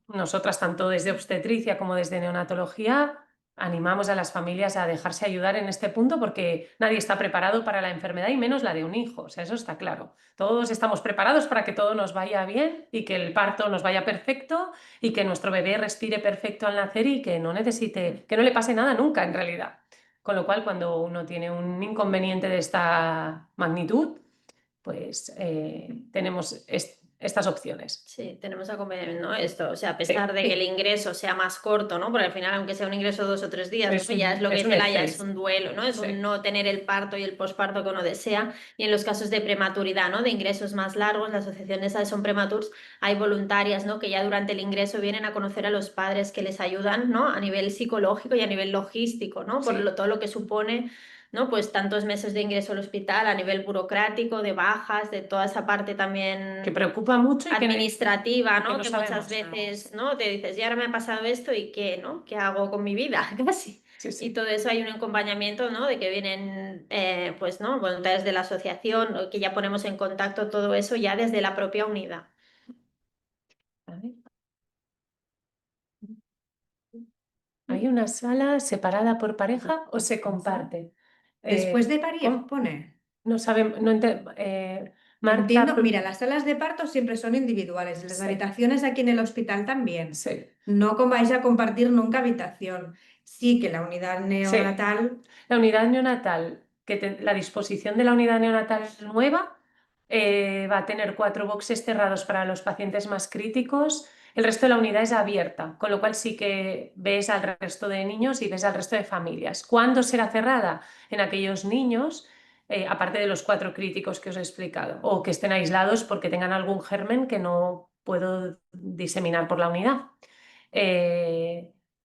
nosotras, tanto desde obstetricia como desde neonatología, animamos a las familias a dejarse ayudar en este punto porque nadie está preparado para la enfermedad y menos la de un hijo, o sea, eso está claro. Todos estamos preparados para que todo nos vaya bien y que el parto nos vaya perfecto y que nuestro bebé respire perfecto al nacer y que no que no le pase nada nunca en realidad. Con lo cual, cuando uno tiene un inconveniente de esta magnitud, pues tenemos estas opciones. Sí, tenemos acompañamiento, ¿no? Esto, o sea, a pesar de que el ingreso sea más corto, ¿no? Porque al final, aunque sea un ingreso de 2 o 3 días, ¿no? Que ya es lo que dice Laia, es un duelo, ¿no? Es un no tener el parto y el posparto que uno desea. Y en los casos de prematuridad, ¿no? De ingresos más largos, la asociación esa de Son Prematurs, hay voluntarias, ¿no? Que ya durante el ingreso vienen a conocer a los padres que les ayudan, ¿no? A nivel psicológico y a nivel logístico, ¿no? Por todo lo que supone, ¿no? Pues tantos meses de ingreso al hospital a nivel burocrático, de bajas, de toda esa parte también que preocupa mucho y administrativa, ¿no? que Que no muchas sabemos, veces, ¿no? Te dices, y ahora me ha pasado esto y qué, ¿no? ¿Qué hago con mi vida? Casi. Sí, sí. Y todo eso hay un acompañamiento, ¿no? De que vienen, pues, ¿no? Voluntarios de la asociación, que ya ponemos en contacto todo eso ya desde la propia unidad. ¿Hay una sala separada por pareja o se comparte? Después de parir, pone. No sabemos, no Marta, Entiendo, mira, las salas de parto siempre son individuales, las Sí. habitaciones aquí en el hospital también. Sí. No vais a compartir nunca habitación. Sí que la unidad neonatal, La unidad neonatal que la disposición de la unidad neonatal nueva va a tener 4 boxes cerrados para los pacientes más críticos. El resto de la unidad es abierta, con lo cual sí que ves al resto de niños y ves al resto de familias. ¿Cuándo será cerrada? En aquellos niños, aparte de los 4 críticos que os he explicado, o que estén aislados porque tengan algún germen que no puedo diseminar por la unidad.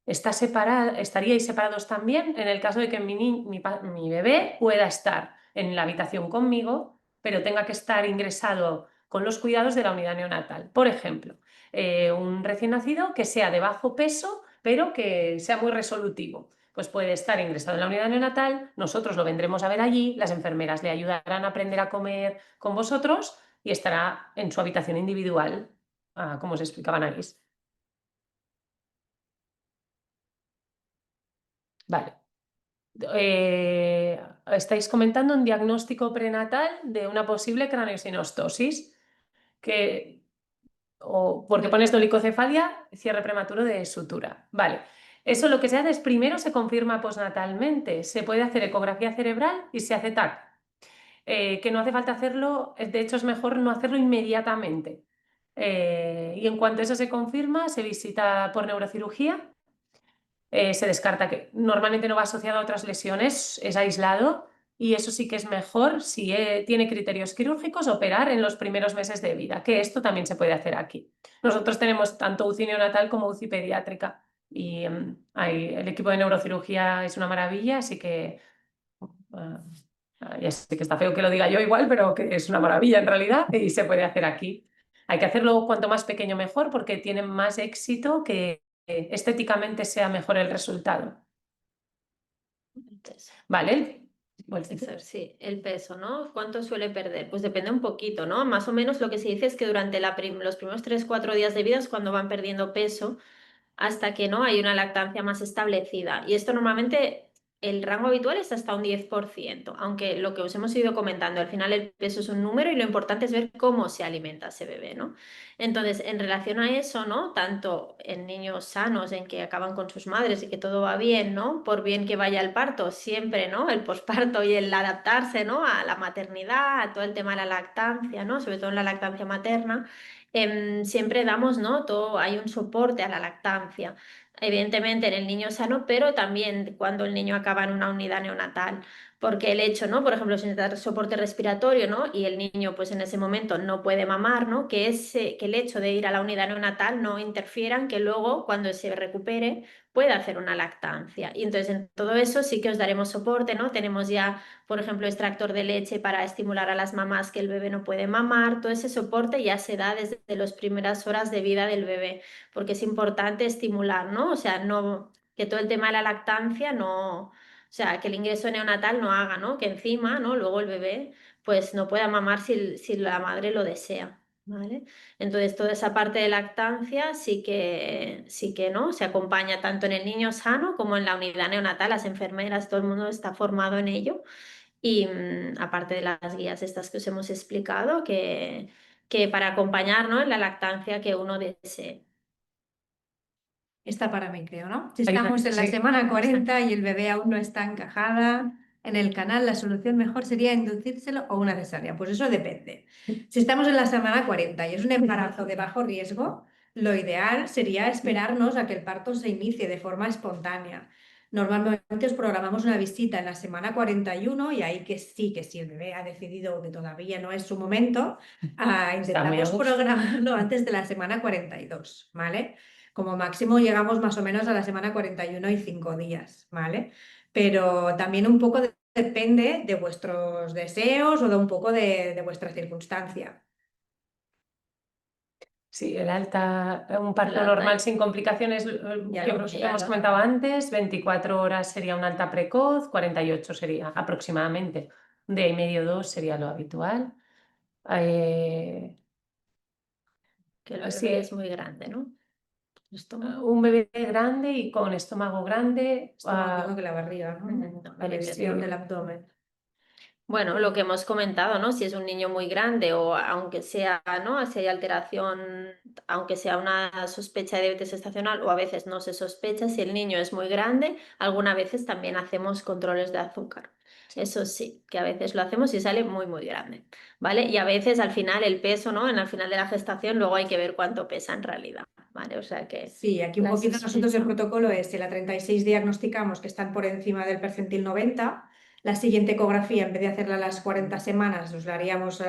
Estaríais separados también en el caso de que mi bebé pueda estar en la habitación conmigo, pero tenga que estar ingresado con los cuidados de la unidad neonatal. Por ejemplo, un recién nacido que sea de bajo peso, pero que sea muy resolutivo. Pues puede estar ingresado en la unidad neonatal, nosotros lo vendremos a ver allí, las enfermeras le ayudarán a aprender a comer con vosotros y estará en su habitación individual, como os explicaba Anaís. Vale. Estáis comentando un diagnóstico prenatal de una posible craneosinostosis, porque pones dolicocefalia, cierre prematuro de sutura. Vale. Eso lo que se hace es primero se confirma postnatalmente, se puede hacer ecografía cerebral y se hace TAC. Que no hace falta hacerlo, de hecho es mejor no hacerlo inmediatamente. Y en cuanto eso se confirma, se visita por neurocirugía. Se descarta que normalmente no va asociado a otras lesiones, es aislado y eso sí que es mejor si tiene criterios quirúrgicos operar en los primeros meses de vida, que esto también se puede hacer aquí. Nosotros tenemos tanto UCI neonatal como UCI pediátrica y el equipo de neurocirugía es una maravilla, así que ya sé que está feo que lo diga yo igual, pero que es una maravilla en realidad y se puede hacer aquí. Hay que hacerlo cuanto más pequeño mejor porque tiene más éxito que estéticamente sea mejor el resultado. ¿Vale? Sí, el peso, ¿no? ¿Cuánto suele perder? Pues depende un poquito, ¿no? Más o menos lo que se dice es que durante los primeros 3-4 días de vida es cuando van perdiendo peso hasta que no hay una lactancia más establecida. Y esto normalmente el rango habitual es hasta un 10%, aunque lo que os hemos ido comentando, al final el peso es un número y lo importante es ver cómo se alimenta ese bebé, ¿no? Entonces, en relación a eso, ¿no? Tanto en niños sanos, en que acaban con sus madres y que todo va bien, ¿no? Por bien que vaya el parto, siempre, ¿no? El posparto y el adaptarse, ¿no? A la maternidad, a todo el tema de la lactancia, ¿no? Sobre todo en la lactancia materna. Siempre damos, ¿no? Todo, hay un soporte a la lactancia, evidentemente en el niño sano, pero también cuando el niño acaba en una unidad neonatal, porque el hecho, ¿no? Por ejemplo, si necesita soporte respiratorio, ¿no? Y el niño, pues en ese momento no puede mamar, ¿no? Que el hecho de ir a la unidad neonatal no interfieran que luego, cuando se recupere, pueda hacer una lactancia. Y entonces en todo eso sí que os daremos soporte, ¿no? Tenemos ya, por ejemplo, extractor de leche para estimular a las mamás que el bebé no puede mamar. Todo ese soporte ya se da desde las primeras horas de vida del bebé, porque es importante estimular, ¿no? O sea, no, que todo el tema de la lactancia no, o sea, que el ingreso neonatal no haga, ¿no? Que encima, ¿no? Luego el bebé pues no pueda mamar si la madre lo desea, ¿vale? Entonces, toda esa parte de lactancia sí que ¿no? Se acompaña tanto en el niño sano como en la unidad neonatal, las enfermeras, todo el mundo está formado en ello. Y aparte de las guías estas que os hemos explicado, que para acompañar, ¿no? En la lactancia que uno desee. Está para mí, creo, ¿no? Si estamos en la semana 40 y el bebé aún no está encajada en el canal, la solución mejor sería inducírselo o una cesárea. Pues eso depende. Si estamos en la semana 40 y es un embarazo de bajo riesgo, lo ideal sería esperarnos a que el parto se inicie de forma espontánea. Normalmente os programamos una visita en la semana 41 y ahí que sí, que si el bebé ha decidido que todavía no es su momento, intentamos programarlo antes de la semana 42, ¿vale? Como máximo llegamos más o menos a la semana 41 y 5 días, ¿vale? Pero también un poco depende de vuestros deseos o de un poco de vuestra circunstancia. Sí, un parto normal sin complicaciones, que hemos comentado antes, 24 horas sería un alta precoz, 48 sería aproximadamente, un día y medio, 2 sería lo habitual. Que el bebé es muy grande, ¿no? Un bebé grande y con estómago grande. Estómago que la barriga, ¿no? La mediación del abdomen. Bueno, lo que hemos comentado, ¿no? Si es un niño muy grande o aunque sea, ¿no? Si hay alteración, aunque sea una sospecha de diabetes gestacional o a veces no se sospecha, si el niño es muy grande, algunas veces también hacemos controles de azúcar. Eso sí, que a veces lo hacemos y sale muy, muy grande, ¿vale? Y a veces al final el peso, ¿no? Al final de la gestación luego hay que ver cuánto pesa en realidad, ¿vale? O sea que Sí, aquí un la poquito nosotros el sospecha- protocolo es, si a la 36 diagnosticamos que están por encima del percentil 90, la siguiente ecografía, en vez de hacerla a las 40 semanas, nos la haríamos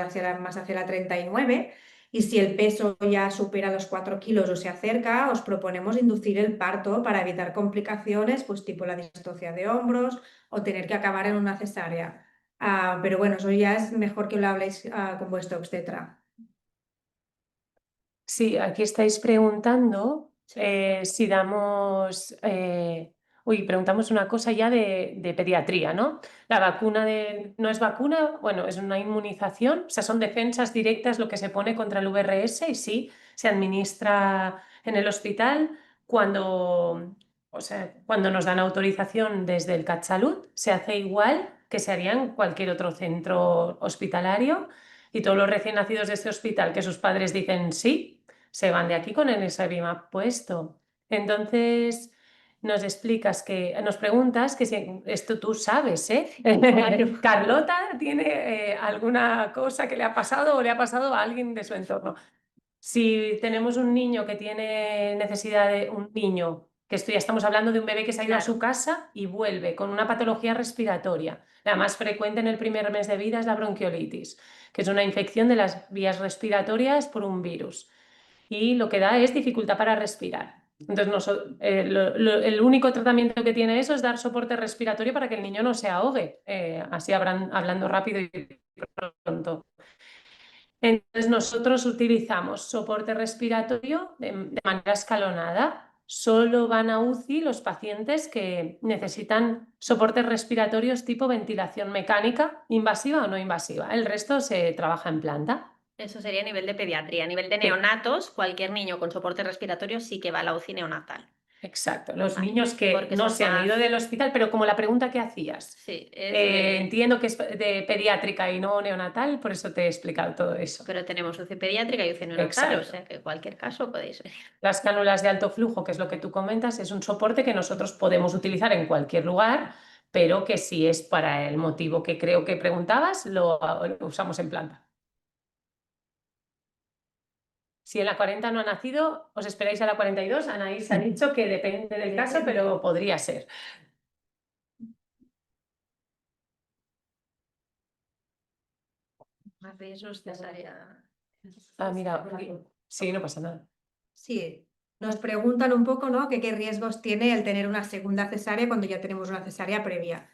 más hacia la 39, y si el peso ya supera los 4 kilos o se acerca, os proponemos inducir el parto para evitar complicaciones, pues tipo la distocia de hombros o tener que acabar en una cesárea. Pero bueno, eso ya es mejor que lo habléis con vuestro obstetra. Sí, aquí estáis preguntando Sí. si damos... preguntamos una cosa ya de pediatría, ¿no? La vacuna no es vacuna, bueno, es una inmunización, o sea, son defensas directas lo que se pone contra el VRS y sí, se administra en el hospital cuando, o sea, cuando nos dan autorización desde el CatSalut, se hace igual que se haría en cualquier otro centro hospitalario y todos los recién nacidos de este hospital que sus padres dicen sí se van de aquí con el Exavimab puesto. Entonces, nos preguntas que si esto tú sabes, ¿eh? Claro. Carlota tiene alguna cosa que le ha pasado o le ha pasado a alguien de su entorno. Si tenemos un niño que tiene necesidad de un niño, que esto ya estamos hablando de un bebé que se ha ido a su casa y vuelve con una patología respiratoria. La más frecuente en el primer mes de vida es la bronquiolitis, que es una infección de las vías respiratorias por un virus y lo que da es dificultad para respirar. Entonces, el único tratamiento que tiene eso es dar soporte respiratorio para que el niño no se ahogue, así hablando rápido y pronto. Entonces, nosotros utilizamos soporte respiratorio de manera escalonada. Solo van a UCI los pacientes que necesitan soportes respiratorios tipo ventilación mecánica, invasiva o no invasiva. El resto se trabaja en planta. Eso sería a nivel de pediatría. A nivel de Sí. neonatos, cualquier niño con soporte respiratorio sí que va a la UCI neonatal. Exacto, los Vale, niños que porque no son se han ido más- del hospital, pero como la pregunta que hacías, Sí, es de... entiendo que es de pediátrica y no neonatal, por eso te he explicado todo eso. Pero tenemos UCI pediátrica y UCI neonatal, o Exacto. sea que en cualquier caso podéis venir. Las cánulas de alto flujo, que es lo que tú comentas, es un soporte que nosotros podemos utilizar en cualquier lugar, pero que si es para el motivo que creo que preguntabas, lo usamos en planta. Si en la 40 no ha nacido, os esperáis a la 42. Anaís ha dicho que depende del caso, pero podría ser. Más riesgos cesárea. Mira, sí, no pasa nada. Sí, nos preguntan un poco, ¿no? Que qué riesgos tiene el tener una segunda cesárea cuando ya tenemos una cesárea previa.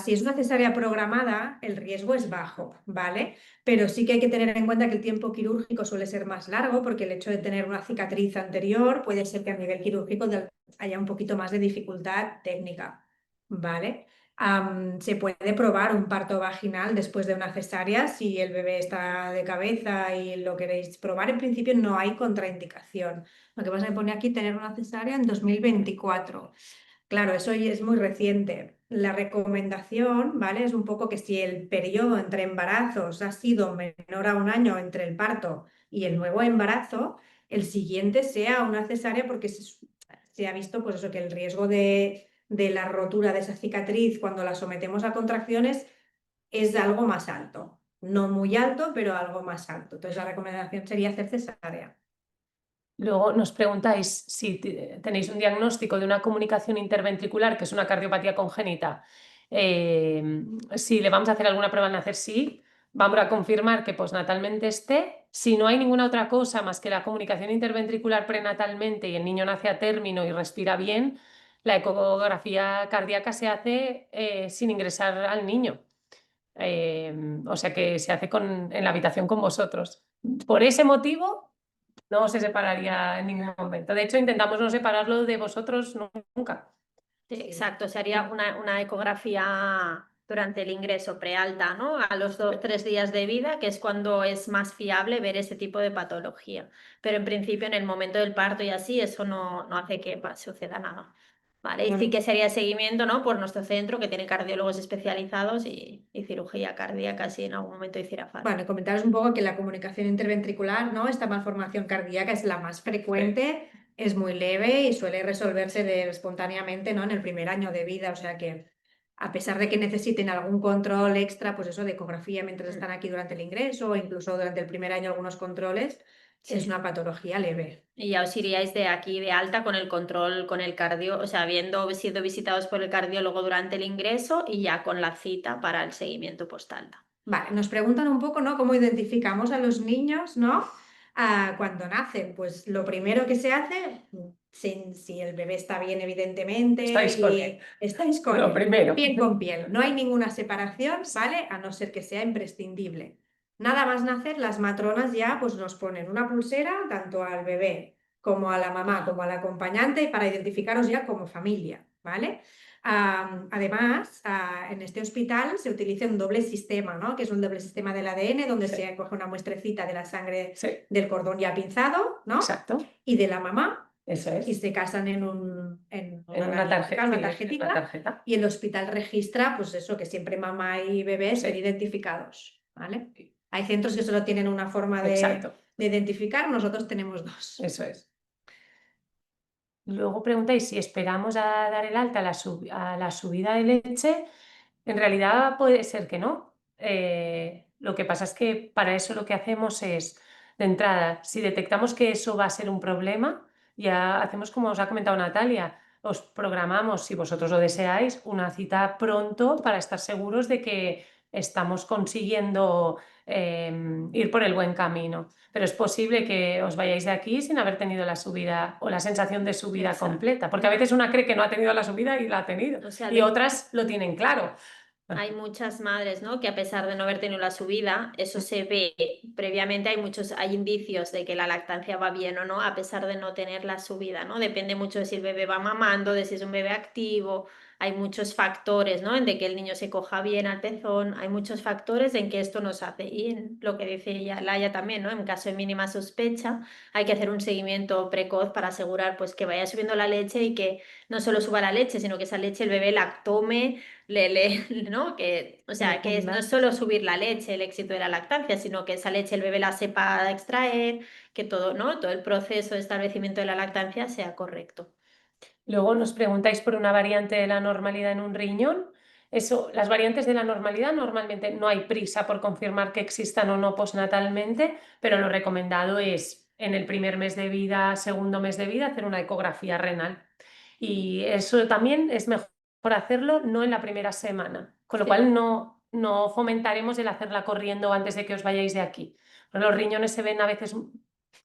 Si es una cesárea programada, el riesgo es bajo, ¿vale? Pero sí que hay que tener en cuenta que el tiempo quirúrgico suele ser más largo porque el hecho de tener una cicatriz anterior puede ser que a nivel quirúrgico haya un poquito más de dificultad técnica, ¿vale? Se puede probar un parto vaginal después de una cesárea si el bebé está de cabeza y lo queréis probar. En principio no hay contraindicación. Lo que pasa es que pone aquí tener una cesárea en 2024. Claro, eso ya es muy reciente. La recomendación, ¿vale? Es un poco que si el periodo entre embarazos ha sido menor a un año entre el parto y el nuevo embarazo, el siguiente sea una cesárea porque se ha visto pues eso, que el riesgo de la rotura de esa cicatriz cuando la sometemos a contracciones es algo más alto. No muy alto, pero algo más alto. Entonces la recomendación sería hacer cesárea. Luego nos preguntáis si tenéis un diagnóstico de una comunicación interventricular, que es una cardiopatía congénita, si le vamos a hacer alguna prueba al nacer, sí. Vamos a confirmar que postnatalmente esté. Si no hay ninguna otra cosa más que la comunicación interventricular prenatalmente y el niño nace a término y respira bien, la ecografía cardíaca se hace sin ingresar al niño. O sea que se hace en la habitación con vosotros. Por ese motivo no se separaría en ningún momento. De hecho, intentamos no separarlo de vosotros nunca. Sí, exacto, se haría una ecografía durante el ingreso prealta, ¿no? A los 2-3 días de vida, que es cuando es más fiable ver ese tipo de patología. Pero en principio, en el momento del parto y así, eso no hace que suceda nada. ¿Vale? Y sí que sería seguimiento, ¿no? Por nuestro centro, que tiene cardiólogos especializados y cirugía cardíaca, si en algún momento hiciera falta. Bueno, comentaros un poco que la comunicación interventricular, ¿no? Esta malformación cardíaca es la más frecuente, es muy leve y suele resolverse espontáneamente, ¿no? En el primer año de vida, o sea que a pesar de que necesiten algún control extra, pues eso de ecografía mientras están aquí durante el ingreso o incluso durante el primer año algunos controles, es una patología leve. Y ya os iríais de aquí de alta con el control, con el cardio, o sea, habiendo sido visitados por el cardiólogo durante el ingreso y ya con la cita para el seguimiento postalta. Vale, nos preguntan un poco, ¿no? ¿Cómo identificamos a los niños, ¿no? Cuando nacen, pues lo primero que se hace, si el bebé está bien, evidentemente, Estáis con y él. estáis con Lo él, primero. piel con piel. No hay ninguna separación, ¿vale? A no ser que sea imprescindible. Nada más nacer, las matronas ya pues nos ponen una pulsera tanto al bebé como a la mamá, como al acompañante, para identificaros ya como familia, ¿vale? Además, en este hospital se utiliza un doble sistema, ¿no? Que es un doble sistema del ADN, donde Sí. se coge una muestrecita de la sangre Sí, del cordón ya pinzado, ¿no? exacto. Y de la mamá, Eso y es. se casan en En una una analítica, una sí, tarjetita, una tarjeta. y el hospital registra, pues eso, que siempre mamá y bebé estén Sí. identificados, ¿vale? Hay centros que solo tienen una forma Exacto. de identificar, nosotros tenemos dos. Eso es. Luego preguntáis si esperamos a dar el alta a la subida de leche. En realidad puede ser que no. Lo que pasa es que para eso lo que hacemos es, de entrada, si detectamos que eso va a ser un problema, ya hacemos como os ha comentado Natalia, os programamos, si vosotros lo deseáis, una cita pronto para estar seguros de que estamos consiguiendo ir por el buen camino. Pero es posible que os vayáis de aquí sin haber tenido la subida o la sensación de subida Exacto. completa, porque a veces una cree que no ha tenido la subida y la ha tenido, O sea, y otras lo tienen claro. hay muchas madres, ¿no? Que a pesar de no haber tenido la subida, eso se ve previamente, hay indicios de que la lactancia va bien o no, a pesar de no tener la subida, ¿no? Depende mucho de si el bebé va mamando, de si es un bebé activo, hay muchos factores, ¿no? En de que el niño se coja bien al pezón, hay muchos factores en que esto nos hace. Y en lo que dice ella, Laia también, ¿no? En caso de mínima sospecha, hay que hacer un seguimiento precoz para asegurar pues que vaya subiendo la leche y que no solo suba la leche, sino que esa leche el bebé la tome, ¿no? Que, o sea, que no es solo subir la leche el éxito de la lactancia, sino que esa leche el bebé la sepa extraer, que todo, ¿no? Todo el proceso de establecimiento de la lactancia sea correcto. Luego nos preguntáis por una variante de la normalidad en un riñón. Eso, las variantes de la normalidad normalmente no hay prisa por confirmar que existan o no postnatalmente, pero lo recomendado es en el primer mes de vida, segundo mes de vida, hacer una ecografía renal. Y eso también es mejor hacerlo no en la primera semana, con lo Sí. cual no fomentaremos el hacerla corriendo antes de que os vayáis de aquí. Los riñones se ven a veces,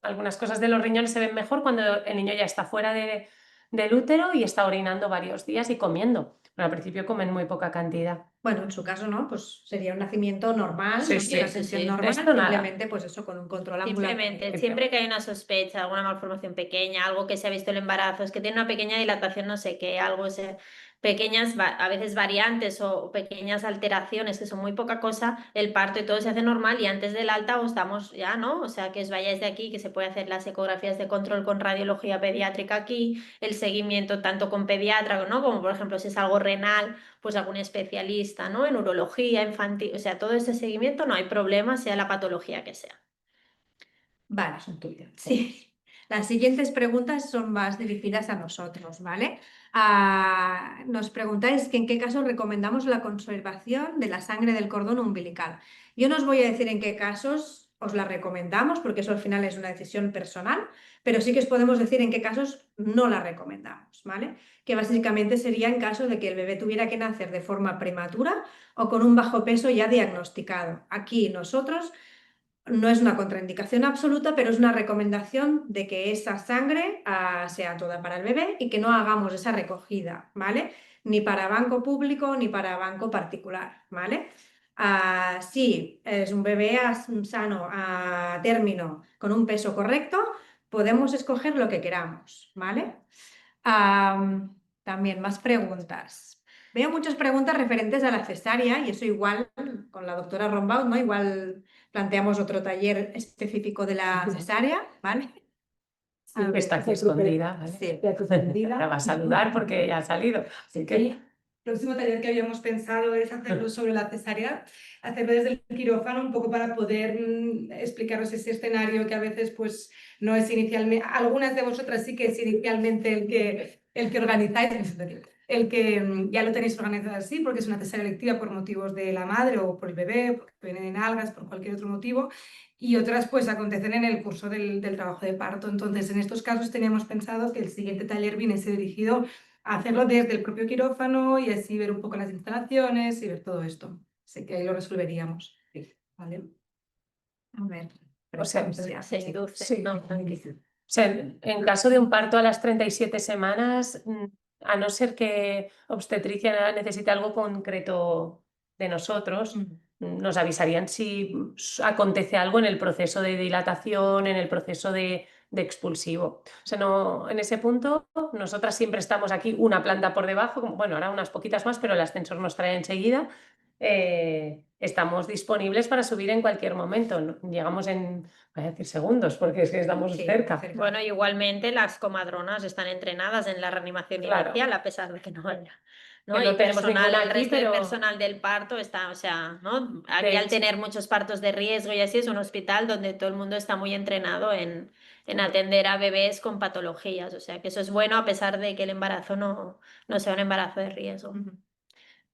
algunas cosas de los riñones se ven mejor cuando el niño ya está fuera del útero y está orinando varios días y comiendo. Pero al principio comen muy poca cantidad. Bueno, en su caso, ¿no? Pues sería un nacimiento normal, Sí, ¿no? sí, Una sí, tensión sí. normal, Esto nada. simplemente pues eso, con un control ambulatorio. Simplemente, siempre que hay una sospecha, alguna malformación pequeña, algo que se ha visto en el embarazo, es que tiene una pequeña dilatación, no sé qué, pequeñas, a veces variantes o pequeñas alteraciones que son muy poca cosa, el parto y todo se hace normal y antes del alta os damos ya, ¿no? O sea, que os vayáis de aquí, que se puede hacer las ecografías de control con radiología pediátrica aquí, el seguimiento tanto con pediatra, ¿no? Como por ejemplo si es algo renal, pues algún especialista, ¿no? En urología infantil, o sea, todo ese seguimiento no hay problema, sea la patología que sea. Vale, Son tuyas. sí. Las siguientes preguntas son más dirigidas a nosotros, ¿vale? Nos preguntáis que en qué casos recomendamos la conservación de la sangre del cordón umbilical. Yo no os voy a decir en qué casos os la recomendamos, porque eso al final es una decisión personal, pero sí que os podemos decir en qué casos no la recomendamos, ¿vale? Que básicamente sería en caso de que el bebé tuviera que nacer de forma prematura o con un bajo peso ya diagnosticado. Aquí nosotros no es una contraindicación absoluta, pero es una recomendación de que esa sangre sea toda para el bebé y que no hagamos esa recogida, ¿vale? Ni para banco público ni para banco particular, ¿vale? Si es un bebé sano a término con un peso correcto, podemos escoger lo que queramos, ¿vale? También más preguntas. Veo muchas preguntas referentes a la cesárea y eso igual con la doctora Rombaud, ¿no? Igual planteamos otro taller específico de la cesárea, ¿vale? Sí, que está aquí escondida, ¿vale? Sí. La va a saludar porque ya ha salido. Así que... El próximo taller que habíamos pensado es hacerlo sobre la cesárea, hacerlo desde el quirófano, un poco para poder explicaros ese escenario que a veces pues no es inicialmente, algunas de vosotras sí que es inicialmente el que organizáis, el que ya lo tenéis organizado así porque es una cesárea electiva por motivos de la madre o por el bebé, porque vienen en algas, por cualquier otro motivo, y otras pues acontecen en el curso del trabajo de parto. Entonces, en estos casos teníamos pensado que el siguiente taller viniese dirigido a hacerlo desde el propio quirófano y así ver un poco las instalaciones y ver todo esto. Así que ahí lo resolveríamos. ¿Vale? A ver, O sea, presencia. Se induce. Sí. No, tranqui. O sea, en caso de un parto a las 37 semanas, a no ser que obstetricia necesite algo concreto de nosotros, nos avisarían si acontece algo en el proceso de dilatación, en el proceso de expulsivo. O sea, no, en ese punto, nosotras siempre estamos aquí una planta por debajo, bueno, ahora unas poquitas más, pero el ascensor nos trae enseguida. Estamos disponibles para subir en cualquier momento. Llegamos en, voy a decir segundos, porque es que estamos Sí, cerca. cerca. Bueno, igualmente las comadronas están entrenadas en la reanimación Claro. inicial, a pesar de que no haya. ¿no? Que no Y tenemos personal, ninguna el aquí, resto de pero- personal del parto está, o sea, ¿no? Aquí De al hecho. tener muchos partos de riesgo y así es un hospital donde todo el mundo está muy entrenado en atender a bebés con patologías. O sea, que eso es bueno a pesar de que el embarazo no sea un embarazo de riesgo.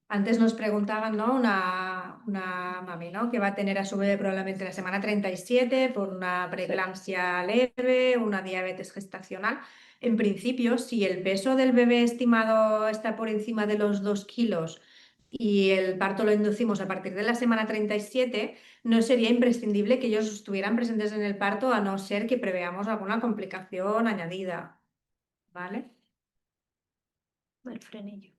Antes nos preguntaban, ¿no? Una mami, ¿no? Que va a tener a su bebé probablemente la semana 37 por una preeclampsia leve, una diabetes gestacional. En principio, si el peso del bebé estimado está por encima de los 2 kilos y el parto lo inducimos a partir de la semana 37, no sería imprescindible que ellos estuvieran presentes en el parto a no ser que preveamos alguna complicación añadida. ¿Vale? El frenillo.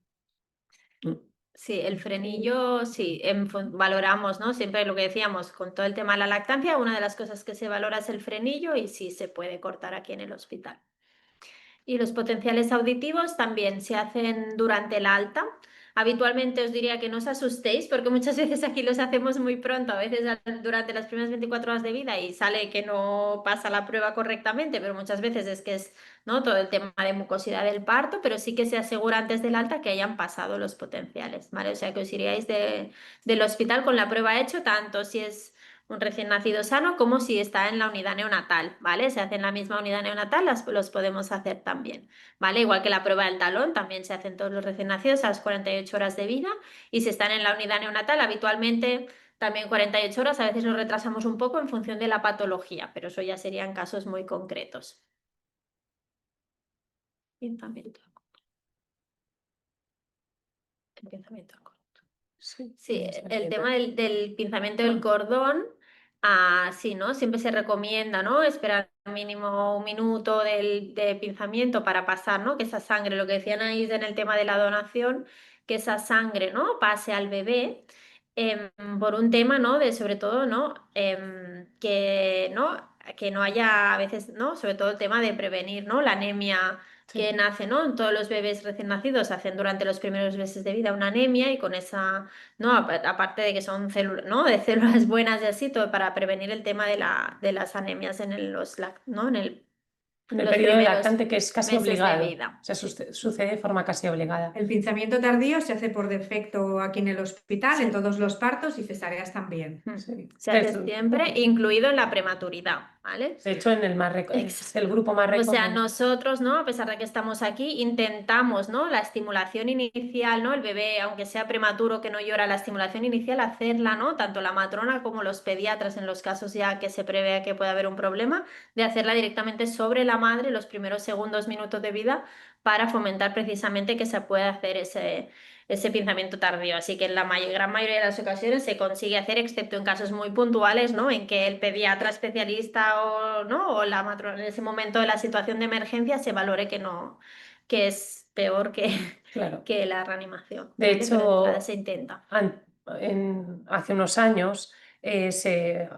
Mm. Sí, el frenillo, sí, valoramos, ¿no? Siempre lo que decíamos, con todo el tema de la lactancia, una de las cosas que se valora es el frenillo y sí se puede cortar aquí en el hospital. Y los potenciales auditivos también se hacen durante la alta. Habitualmente os diría que no os asustéis porque muchas veces aquí los hacemos muy pronto, a veces durante las primeras 24 horas de vida y sale que no pasa la prueba correctamente, pero muchas veces es que es, ¿no? Todo el tema de mucosidad del parto, pero sí que se asegura antes del alta que hayan pasado los potenciales, ¿vale? O sea que os iríais del hospital con la prueba hecho, tanto si es un recién nacido sano como si está en la unidad neonatal, ¿vale? Se hace en la misma unidad neonatal, los podemos hacer también, ¿vale? Igual que la prueba del talón, también se hacen todos los recién nacidos a las 48 horas de vida y si están en la unidad neonatal, habitualmente también 48 horas, a veces nos retrasamos un poco en función de la patología, pero eso ya serían casos muy concretos. Pinzamiento. Pinzamiento. Sí, el tema del pinzamiento del cordón, sí, ¿no? Siempre se recomienda, ¿no? Esperar mínimo un minuto de pinzamiento para pasar, ¿no? Que esa sangre, lo que decían ahí en el tema de la donación, que esa sangre, ¿no? Pase al bebé. Por un tema, ¿no? De sobre todo, ¿no? Que no haya a veces, ¿no? Sobre todo el tema de prevenir, ¿no? La anemia que nace, ¿no? Todos los bebés recién nacidos hacen durante los primeros meses de vida una anemia y con esa, ¿no? Aparte de que son células, ¿no? De células buenas y así, todo para prevenir el tema de las anemias en ¿no? En el los periodo primeros lactante, que es casi meses de obligado. vida. O sea, sucede de forma casi obligada. El pinzamiento tardío se hace por defecto aquí en el hospital, en todos los partos y cesáreas también. Sí. Se hace siempre, incluido en la prematuridad, ¿vale? De hecho, en el más es el grupo más O sea, recomendado. nosotros, ¿no? A pesar de que estamos aquí, intentamos, ¿no? La estimulación inicial, ¿no? El bebé, aunque sea prematuro, que no llora, la estimulación inicial, hacerla, ¿no? Tanto la matrona como los pediatras, en los casos ya que se prevé que pueda haber un problema, de hacerla directamente sobre la madre los primeros segundos, minutos de vida, para fomentar precisamente que se pueda hacer ese pinzamiento tardío. Así que en la gran mayoría de las ocasiones se consigue hacer, excepto en casos muy puntuales, ¿no? En que el pediatra especialista o la matrona en ese momento de la situación de emergencia se valore que es peor Claro. que la reanimación. De ¿vale? hecho, Pero en realidad se intenta. hace unos años se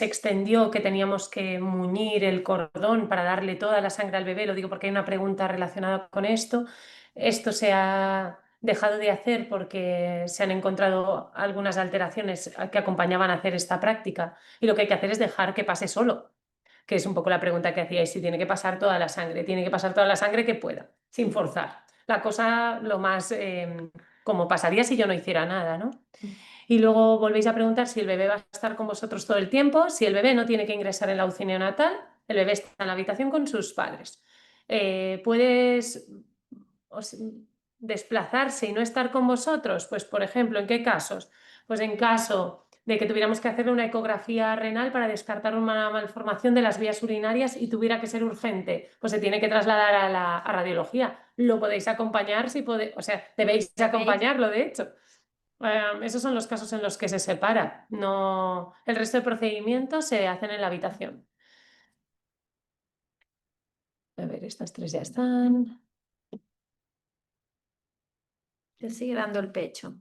extendió que teníamos que muñir el cordón para darle toda la sangre al bebé. Lo digo porque hay una pregunta relacionada con esto. Esto se ha dejado de hacer porque se han encontrado algunas alteraciones que acompañaban a hacer esta práctica y lo que hay que hacer es dejar que pase solo, que es un poco la pregunta que hacíais, si tiene que pasar toda la sangre. Tiene que pasar toda la sangre que pueda, sin forzar. La cosa lo más como pasaría si yo no hiciera nada, ¿no? Y luego volvéis a preguntar si el bebé va a estar con vosotros todo el tiempo, si el bebé no tiene que ingresar en la UCI neonatal, el bebé está en la habitación con sus padres. desplazarse y no estar con vosotros? Pues, por ejemplo, ¿en qué casos? Pues en caso de que tuviéramos que hacerle una ecografía renal para descartar una malformación de las vías urinarias y tuviera que ser urgente, pues se tiene que trasladar a radiología. Lo podéis acompañar si podéis, o sea, debéis acompañarlo, de hecho. Esos son los casos en los que se separa. No, el resto de procedimientos se hacen en la habitación. A ver, estas 3 ya están. Te sigue dando el pecho.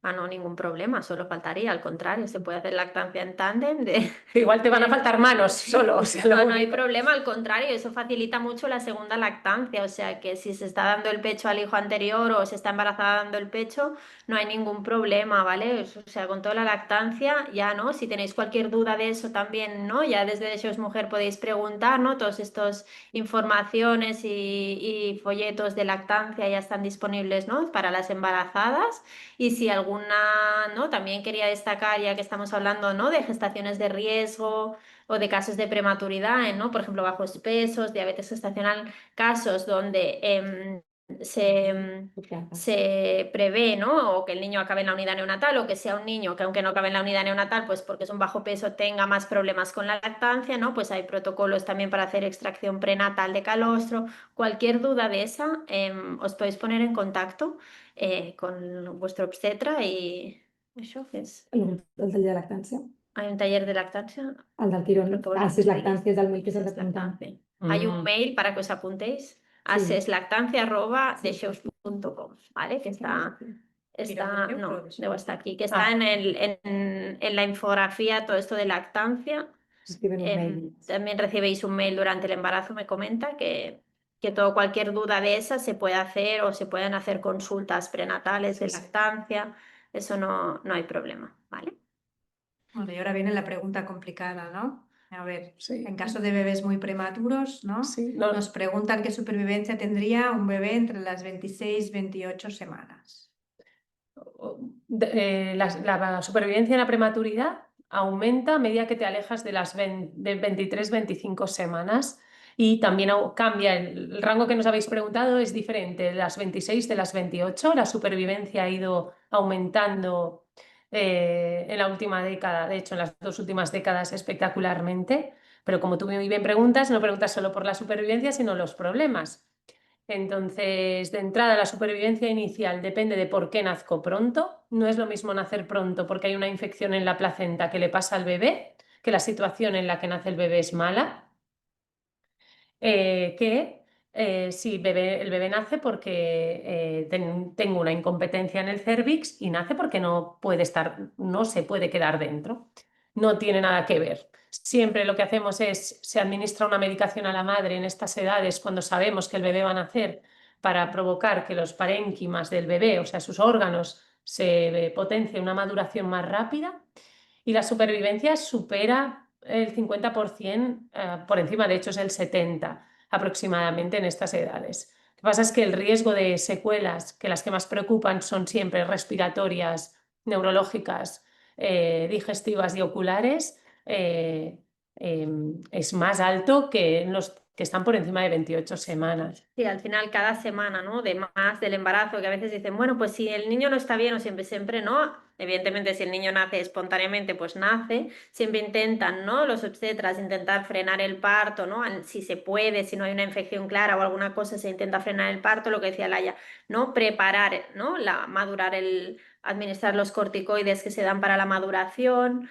Ah, no, ningún problema, solo faltaría, al contrario, se puede hacer lactancia en tándem de... Igual te van a faltar manos solo. O sea, lo No, no hay único. problema, al contrario, eso facilita mucho la segunda lactancia, o sea que si se está dando el pecho al hijo anterior o se está embarazada dando el pecho, no hay ningún problema, ¿vale? O sea, con toda la lactancia, ya, ¿no? Si tenéis cualquier duda de eso también, ¿no? Ya desde Deseos Mujer podéis preguntar, ¿no? Todas estas informaciones y folletos de lactancia ya están disponibles, ¿no? Para las embarazadas. Y si alguna, ¿no? También quería destacar, ya que estamos hablando, ¿no? De gestaciones de riesgo o de casos de prematuridad, ¿no? Por ejemplo, bajos pesos, diabetes gestacional, casos donde se prevé, ¿no? O que el niño acabe en la unidad neonatal o que sea un niño que aunque no acabe en la unidad neonatal, pues porque es un bajo peso tenga más problemas con la lactancia, ¿no? Pues hay protocolos también para hacer extracción prenatal de calostro. Cualquier duda de esa, os podéis poner en contacto con vuestro obstetra y això que és? El taller de lactancia. Hay un taller de lactancia. Al del tirón. Creo que vos Haces lo lactancia, es del mail que se Haces preguntan. lactancia. Hay un mail para que os apuntéis. haceslactancia@dexeus.com, ¿vale? Que está, no, debo estar aquí, que está en la infografía todo esto de lactancia. Escriben un mail. También recibéis un mail durante el embarazo, me comenta que todo, cualquier duda de esa se puede hacer o se pueden hacer consultas prenatales de lactancia. Eso no hay problema, ¿vale? Bueno, y ahora viene la pregunta complicada, ¿no? A ver, Sí. en caso de bebés muy prematuros, ¿no? Sí, no, Nos preguntan qué supervivencia tendría un bebé entre las 26 y 28 semanas. la supervivencia en la prematuridad aumenta a medida que te alejas de las 23-25 semanas y también cambia el rango que nos habéis preguntado, es diferente, de las 26 de las 28, la supervivencia ha ido aumentando en la última década, de hecho en las 2 últimas décadas espectacularmente, pero como tú muy bien preguntas, no preguntas solo por la supervivencia, sino los problemas. Entonces, de entrada, la supervivencia inicial depende de por qué nazco pronto. No es lo mismo nacer pronto porque hay una infección en la placenta que le pasa al bebé, que la situación en la que nace el bebé es mala, si el bebé nace porque tengo una incompetencia en el cérvix y nace porque no se puede quedar dentro. No tiene nada que ver. Siempre lo que hacemos es, se administra una medicación a la madre en estas edades cuando sabemos que el bebé va a nacer para provocar que los parénquimas del bebé, o sea, sus órganos, se potencie una maduración más rápida y la supervivencia supera el 50%, por encima, de hecho es el 70% aproximadamente en estas edades. Lo que pasa es que el riesgo de secuelas, que las que más preocupan son siempre respiratorias, neurológicas, digestivas y oculares, es más alto que en los que están por encima de 28 semanas. Sí, al final cada semana, ¿no? De más del embarazo, que a veces dicen, bueno, pues si el niño no está bien o siempre no. Evidentemente, si el niño nace espontáneamente, pues nace. Siempre intentan, ¿no? Los obstetras intentar frenar el parto, ¿no? Si se puede, si no hay una infección clara o alguna cosa, se intenta frenar el parto, lo que decía Laia, ¿no? Preparar, ¿no? Administrar los corticoides que se dan para la maduración.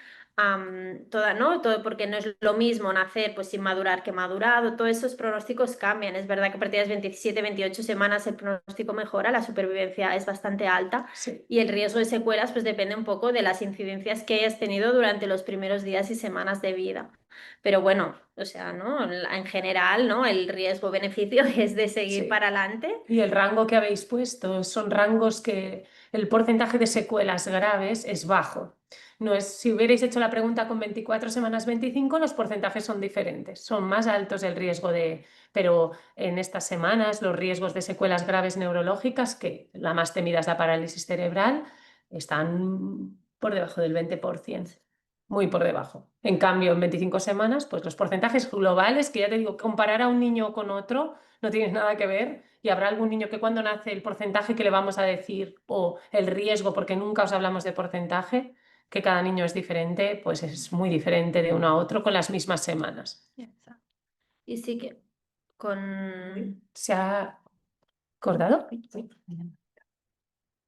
Todo porque no es lo mismo nacer pues sin madurar que madurado, todos esos pronósticos cambian. Es verdad que a partir de las 27-28 semanas el pronóstico mejora, la supervivencia es bastante alta Sí. y el riesgo de secuelas pues depende un poco de las incidencias que hayas tenido durante los primeros días y semanas de vida. Pero bueno, o sea, ¿no? En general, ¿no? El riesgo-beneficio es de seguir Sí. para adelante. Y el rango que habéis puesto son rangos que el porcentaje de secuelas graves es bajo. No es, si hubierais hecho la pregunta con 24 semanas 25, los porcentajes son diferentes, son más altos el riesgo pero en estas semanas los riesgos de secuelas graves neurológicas, que la más temida es la parálisis cerebral, están por debajo del 20%, muy por debajo. En cambio, en 25 semanas, pues los porcentajes globales, que ya te digo, comparar a un niño con otro no tienes nada que ver, y habrá algún niño que cuando nace el porcentaje que le vamos a decir o el riesgo, porque nunca os hablamos de porcentaje, que cada niño es diferente, pues es muy diferente de uno a otro con las mismas semanas. Y sí que con... ¿Se ha acordado?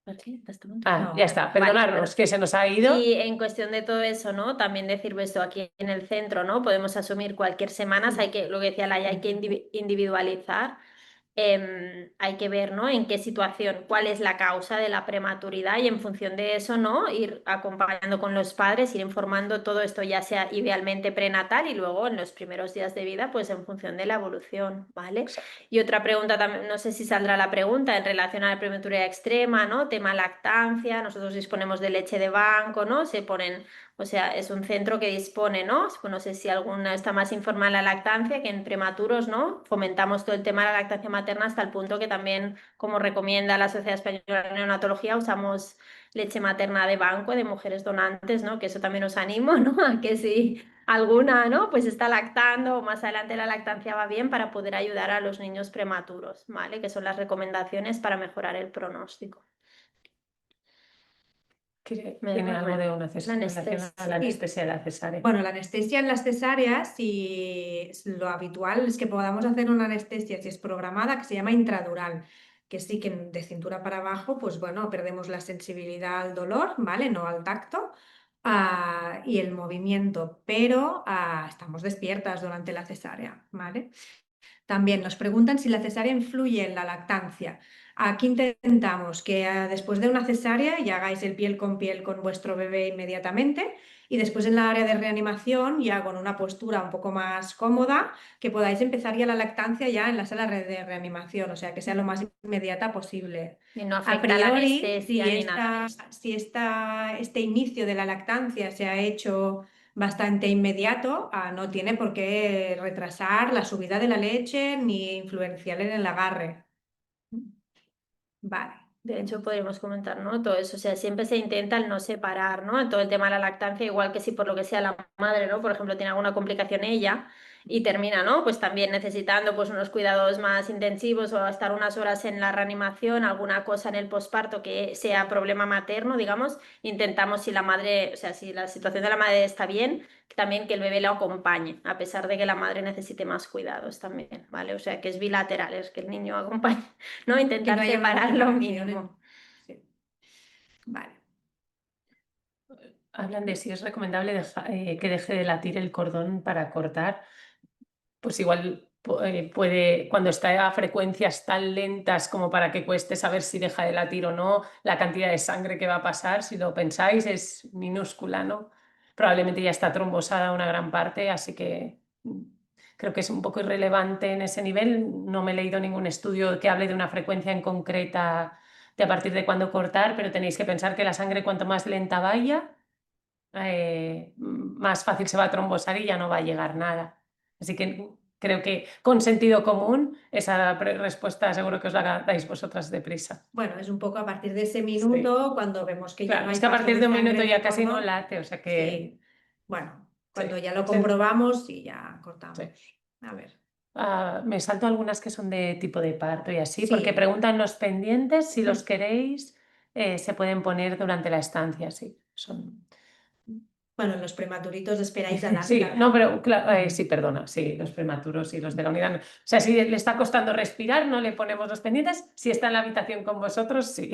No, Ya está, vale, perdonadnos, bueno. que se nos ha ido. Y en cuestión de todo eso, ¿no? También decir esto aquí en el centro, ¿no? Podemos asumir cualquier semana, hay que, lo que decía Laia, hay que individualizar. Hay que ver, ¿no? En qué situación, cuál es la causa de la prematuridad y en función de eso, ¿no? Ir acompañando con los padres, ir informando todo esto, ya sea idealmente prenatal y luego en los primeros días de vida, pues en función de la evolución, ¿vale? Y otra pregunta también, no sé si saldrá la pregunta en relación a la prematuridad extrema, ¿no? Tema lactancia, nosotros disponemos de leche de banco, ¿no? Se ponen, o sea, es un centro que dispone, ¿no? No sé si alguna está más informada en la lactancia, que en prematuros, ¿no? Fomentamos todo el tema de la lactancia materna hasta el punto que también, como recomienda la Sociedad Española de Neonatología, usamos leche materna de banco de mujeres donantes, ¿no? Que eso también os animo, ¿no? A que si alguna, ¿no? Pues está lactando o más adelante la lactancia va bien para poder ayudar a los niños prematuros, ¿vale? Que son las recomendaciones para mejorar el pronóstico. Tiene algo de una relación a la anestesia de la cesárea. Bueno, la anestesia en las cesáreas, y lo habitual es que podamos hacer una anestesia, si es programada, que se llama intradural, que sí que de cintura para abajo, pues bueno, perdemos la sensibilidad al dolor, ¿vale? No al tacto, y el movimiento, pero estamos despiertas durante la cesárea, ¿vale? También nos preguntan si la cesárea influye en la lactancia. Aquí intentamos que después de una cesárea ya hagáis el piel con vuestro bebé inmediatamente, y después en la área de reanimación, ya con una postura un poco más cómoda, que podáis empezar ya la lactancia ya en la sala de reanimación, o sea, que sea lo más inmediata posible. Y no A afecta a la priori, anestesia ni nada. si este inicio de la lactancia se ha hecho bastante inmediato, no tiene por qué retrasar la subida de la leche ni influenciar en el agarre. Vale. De hecho, podríamos comentar, ¿no? Todo eso, o sea, siempre se intenta el no separar, ¿no? Todo el tema de la lactancia, igual que si por lo que sea la madre, ¿no? Por ejemplo, tiene alguna complicación ella y termina, ¿no? Pues también necesitando pues unos cuidados más intensivos o estar unas horas en la reanimación, alguna cosa en el posparto que sea problema materno, digamos, intentamos si la madre, o sea, si la situación de la madre está bien, también que el bebé la acompañe, a pesar de que la madre necesite más cuidados también, ¿vale? O sea, que es bilateral, es que el niño acompañe, ¿no? Intentar haya una separar lo separación mínimo. Sí. Vale. Hablan de si es recomendable que deje de latir el cordón para cortar. Pues igual puede, cuando está a frecuencias tan lentas como para que cueste saber si deja de latir o no, la cantidad de sangre que va a pasar, si lo pensáis, es minúscula, ¿no? Probablemente ya está trombosada una gran parte, así que creo que es un poco irrelevante en ese nivel. No me he leído ningún estudio que hable de una frecuencia en concreta de a partir de cuándo cortar, pero tenéis que pensar que la sangre cuanto más lenta vaya, más fácil se va a trombosar y ya no va a llegar nada. Así que creo que con sentido común esa respuesta seguro que os la dais vosotras deprisa. Bueno, es un poco a partir de ese minuto, cuando vemos que ya Claro, no hay es que a paso partir de un sangre minuto en ya el casi no cordón. late, o sea que... Sí. Bueno, cuando Sí. ya lo comprobamos y ya cortamos. Sí. A ver. Me salto algunas que son de tipo de parto y así, Sí. porque preguntan los pendientes si los queréis, se pueden poner durante la estancia, sí. Son... Bueno, los prematuritos esperáis a Sí, la... no, pero sí, perdona, sí, los prematuros y los de la unidad. O sea, si le está costando respirar, no le ponemos los pendientes. Si está en la habitación con vosotros, sí.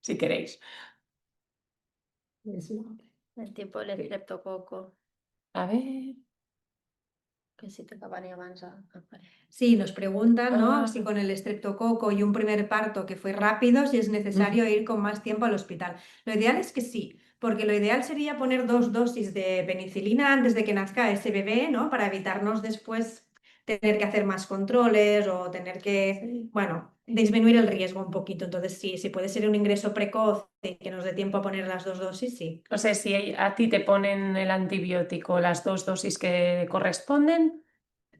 Si queréis. El tipo del estreptococo, A ver. que si te acaban y avanza. Sí, nos preguntan, ¿no? Ah. Si con el estreptococo y un primer parto que fue rápido, si es necesario ir con más tiempo al hospital. Lo ideal es que sí, porque lo ideal sería poner 2 dosis de penicilina antes de que nazca ese bebé, ¿no? Para evitarnos después tener que hacer más controles o tener que, bueno, disminuir el riesgo un poquito. Entonces, sí, si puede ser un ingreso precoz y que nos dé tiempo a poner las 2 dosis, sí. O sea, si a ti te ponen el antibiótico, las 2 dosis que corresponden,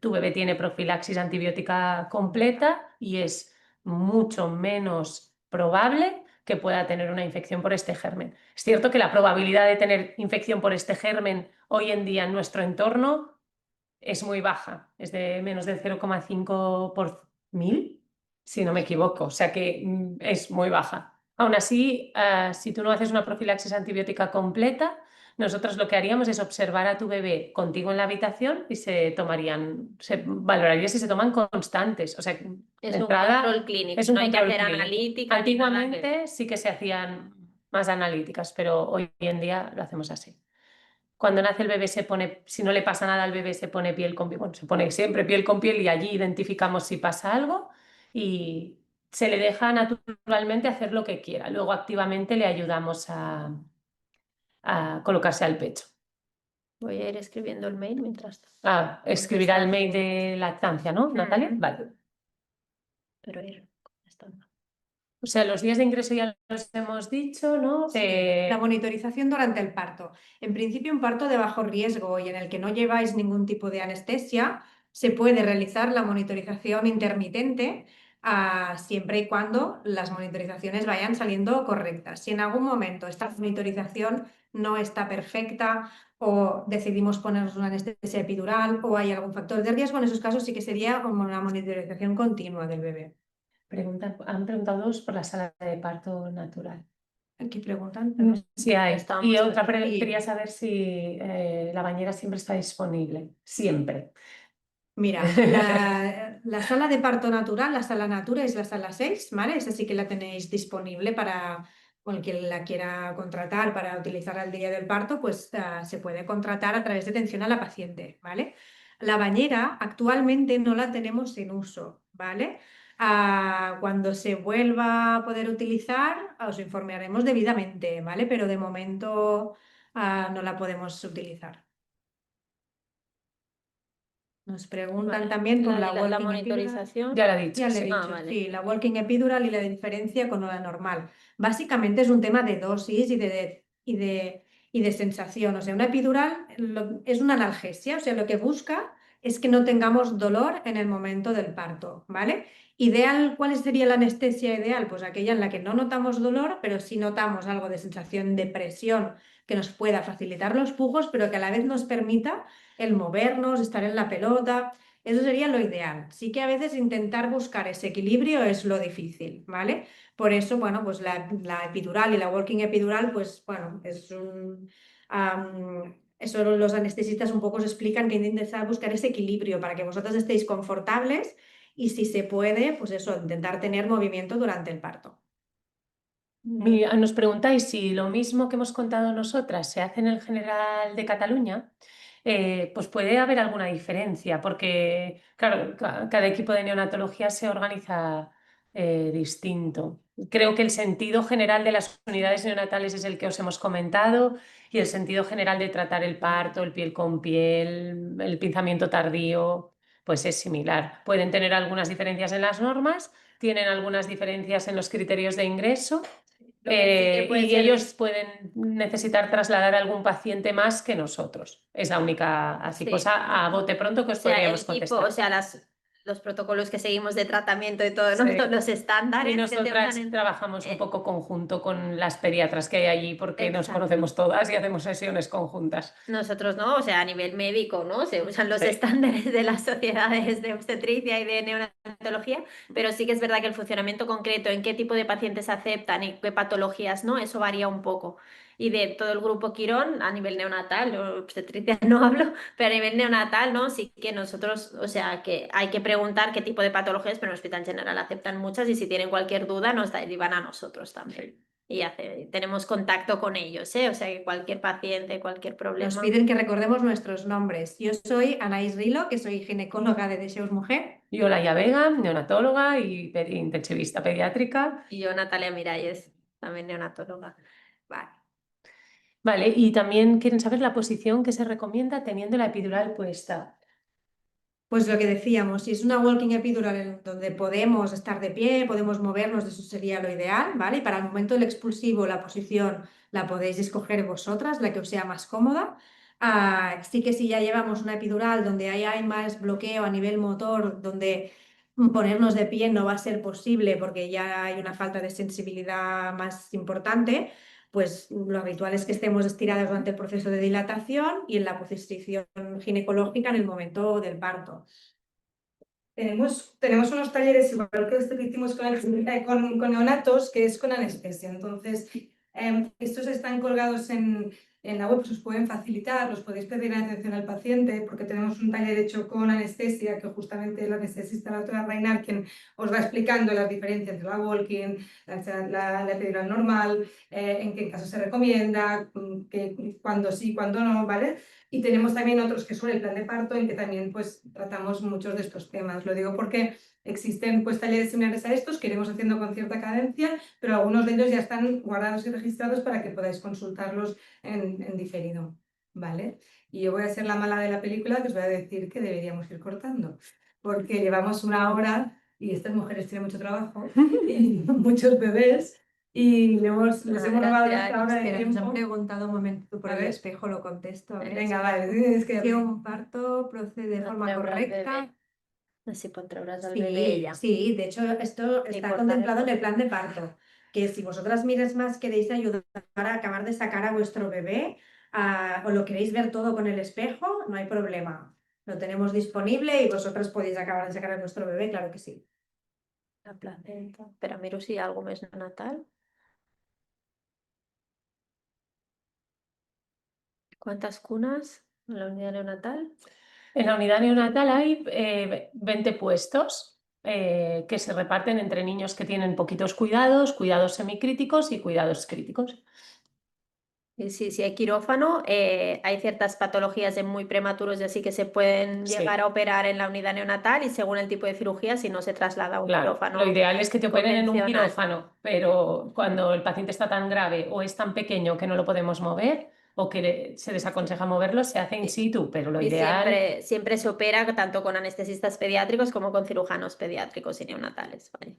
tu bebé tiene profilaxis antibiótica completa y es mucho menos probable que pueda tener una infección por este germen. Es cierto que la probabilidad de tener infección por este germen hoy en día en nuestro entorno es muy baja, es de menos del 0,5 por 1000. si no me equivoco, o sea que es muy baja. Aún así, si tú no haces una profilaxis antibiótica completa, nosotros lo que haríamos es observar a tu bebé contigo en la habitación y se valoraría si se toman constantes. O sea, de Es un entrada, control clínico, es un no hay que control hacer clínico. analítica ni nada que- Antiguamente sí que se hacían más analíticas, pero hoy en día lo hacemos así. Cuando nace el bebé se pone, si no le pasa nada al bebé, se pone piel con piel, bueno, se pone siempre piel con piel y allí identificamos si pasa algo y se le deja naturalmente hacer lo que quiera. Luego activamente le ayudamos a colocarse al pecho. Voy a ir escribiendo el mail mientras tanto. Escribirá el mail Contestando. de lactancia, ¿no, Natalia? Vale. Pero ir contestando. O sea, los días de ingreso ya los hemos dicho, ¿no? Sí, la monitorización durante el parto. En principio, un parto de bajo riesgo y en el que no lleváis ningún tipo de anestesia, se puede realizar la monitorización intermitente siempre y cuando las monitorizaciones vayan saliendo correctas. Si en algún momento esta monitorización no está perfecta o decidimos ponernos una anestesia epidural o hay algún factor de riesgo, en esos casos sí que sería como una monitorización continua del bebé. Han preguntado dos por la sala de parto natural. Aquí preguntan. Sí hay. Estábamos Y otra Y- quería saber si la bañera siempre está disponible. Siempre. Mira, la sala de parto natural, la sala Natura es la sala 6, ¿vale? Esa sí que la tenéis disponible para el que la quiera contratar para utilizar al día del parto, pues se puede contratar a través de atención a la paciente, ¿vale? La bañera actualmente no la tenemos en uso, ¿vale? Cuando se vuelva a poder utilizar, os informaremos debidamente, ¿vale? Pero de momento no la podemos utilizar. Nos preguntan Vale. también por la la walking epidural. monitorización. Ya lo he dicho, Ya le he sí. dicho, Vale. sí, la walking epidural y la diferencia con la normal. Básicamente es un tema de dosis y de sensación. O sea, una epidural es una analgesia, o sea, lo que busca es que no tengamos dolor en el momento del parto, ¿vale? Ideal, ¿cuál sería la anestesia ideal? Pues aquella en la que no notamos dolor, pero sí notamos algo de sensación de presión que nos pueda facilitar los pujos, pero que a la vez nos permita el movernos, estar en la pelota. Eso sería lo ideal. Sí que a veces intentar buscar ese equilibrio es lo difícil, ¿vale? Por eso, bueno, pues la epidural y la walking epidural, pues bueno, eso los anestesistas un poco os explican que intentar buscar ese equilibrio para que vosotros estéis confortables y si se puede, pues eso, intentar tener movimiento durante el parto. Nos preguntáis si lo mismo que hemos contado nosotras se hace en el General de Cataluña. Pues puede haber alguna diferencia, porque claro, cada equipo de neonatología se organiza distinto. Creo que el sentido general de las unidades neonatales es el que os hemos comentado y el sentido general de tratar el parto, el piel con piel, el pinzamiento tardío, pues es similar. Pueden tener algunas diferencias en las normas, tienen algunas diferencias en los criterios de ingreso. Lo que sí que puede Y ser ellos pueden necesitar trasladar a algún paciente más que nosotros. Es la única así Sí. cosa a bote pronto que os O sea, podríamos el tipo, contestar. o sea, los protocolos que seguimos de tratamiento y todo, ¿no? Sí. Todos los estándares Y que se nosotras usan trabajamos un eh, poco conjunto con las pediatras que hay allí porque nos Exacto. conocemos todas y hacemos sesiones conjuntas. Nosotros no, o sea, a nivel médico, ¿no? Se usan los Sí. estándares de las sociedades de obstetricia y de neonatología, pero sí que es verdad que el funcionamiento concreto, en qué tipo de pacientes aceptan y qué patologías, ¿no? Eso varía un poco. Y de todo el grupo Quirón, a nivel neonatal, yo obstetricia no hablo, pero a nivel neonatal, ¿no? Sí que nosotros, o sea, que hay que preguntar qué tipo de patologías, pero en el Hospital General aceptan muchas y si tienen cualquier duda nos derivan a nosotros también. Y tenemos contacto con ellos, ¿eh? O sea que cualquier paciente, cualquier Nos problema. piden que recordemos nuestros nombres. Yo soy Anaís Rilo, que soy ginecóloga de Deseos Mujer. Yo, Laia Vega, neonatóloga y intensivista pediátrica. Y yo, Natalia Miralles, también neonatóloga. Vale. Vale, y también quieren saber la posición que se recomienda teniendo la epidural puesta. Pues lo que decíamos, si es una walking epidural en donde podemos estar de pie, podemos movernos, eso sería lo ideal, ¿vale? Y para el momento del expulsivo, la posición la podéis escoger vosotras, la que os sea más cómoda. Sí que si ya llevamos una epidural donde hay más bloqueo a nivel motor, donde ponernos de pie no va a ser posible porque ya hay una falta de sensibilidad más importante, pues lo habitual es que estemos estiradas durante el proceso de dilatación y en la posición ginecológica en el momento del parto. Tenemos unos talleres, igual que este que hicimos con neonatos, que es con anestesia. Entonces, estos están colgados en la web, os pueden facilitar, los podéis pedir en atención al paciente, porque tenemos un taller hecho con anestesia, que justamente el anestesista, la doctora Rainar, quien os va explicando las diferencias entre la walking, la epidural normal, en qué caso se recomienda, cuándo sí, cuándo no, ¿vale? Y tenemos también otros que son el plan de parto, en que también pues tratamos muchos de estos temas. Lo digo porque existen pues talleres similares a estos que iremos haciendo con cierta cadencia, pero algunos de ellos ya están guardados y registrados para que podáis consultarlos en diferido, ¿vale? Y yo voy a ser la mala de la película que os voy a decir que deberíamos ir cortando, porque llevamos 1 hora y estas mujeres tienen mucho trabajo y muchos bebés. Y les hemos robado gracias. esta hora de Espera, nos han tiempo. preguntado un momento por A el ver. espejo, lo contesto. A ver. Venga, vale, es que Si un parto procede de forma correcta. Así pot treure's el bebé ella. Sí, de hecho esto está cortar contemplado el en el plan de parto, que si vosotras miras más queréis ayudar a acabar de sacar a vuestro bebé o lo queréis ver todo con el espejo, no hay problema. Lo tenemos disponible y vosotras podéis acabar de sacar a vuestro bebé, claro que sí. La placenta. Espera, miro si hi ha alguna més neonatal. ¿Cuántas cunas en la unidad neonatal? En la unidad neonatal hay 20 puestos que se reparten entre niños que tienen poquitos cuidados, cuidados semicríticos y cuidados críticos. Y si hay quirófano, hay ciertas patologías de muy prematuros y así que se pueden Sí. llegar a operar en la unidad neonatal y según el tipo de cirugía, si no se traslada a un Claro, quirófano. lo ideal es que te operen en un convencional. quirófano, pero cuando el paciente está tan grave o es tan pequeño que no lo podemos mover o que se desaconseja moverlo, se hace in situ, pero lo Y ideal... siempre se opera tanto con anestesistas pediátricos como con cirujanos pediátricos y neonatales. ¿Vale?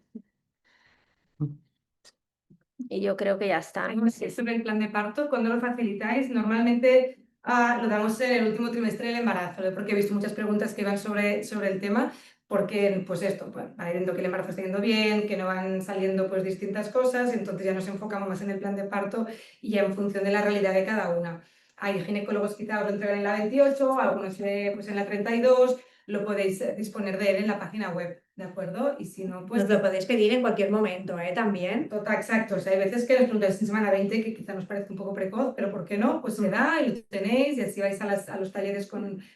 Y yo creo que ya está. ¿no? Sí. Sobre el plan de parto, cuando lo facilitáis, normalmente lo damos en el último trimestre del embarazo, ¿eh? Porque he visto muchas preguntas que van sobre el tema, porque pues esto, pues, va viendo que el embarazo está yendo bien, que no van saliendo pues distintas cosas, entonces ya nos enfocamos más en el plan de parto y ya en función de la realidad de cada una. Hay ginecólogos quizás os lo entregan en la 28, algunos pues en la 32, lo podéis disponer de él en la página web, ¿de acuerdo? Y si no, pues... Nos lo podéis pedir en cualquier momento, también. Total, exacto. O sea, hay veces que les preguntáis en semana 20, que quizá nos parece un poco precoz, pero ¿por qué no? Pues se da y lo tenéis y así vais a los talleres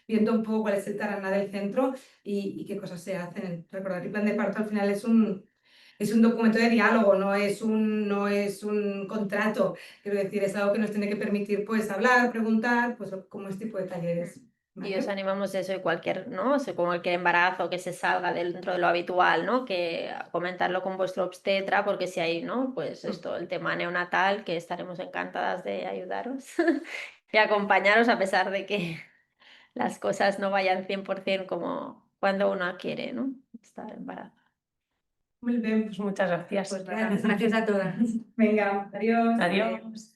viendo un poco cuál es el tarana del centro y qué cosas se hacen. Recordad que el plan de parto al final es un documento de diálogo, no es un contrato. Quiero decir, es algo que nos tiene que permitir pues hablar, preguntar, pues como este tipo de talleres. Y os animamos eso y cualquier, ¿no? O sea, como cualquier embarazo que se salga dentro de lo habitual, ¿no? Que comentarlo con vuestro obstetra, porque si hay, ¿no? Pues esto, el tema neonatal, que estaremos encantadas de ayudaros y acompañaros a pesar de que las cosas no vayan 100% como cuando uno quiere, ¿no? Estar embarazada. Muy bien, Pues muchas gracias. Pues gracias a todas. venga, adiós. Adiós.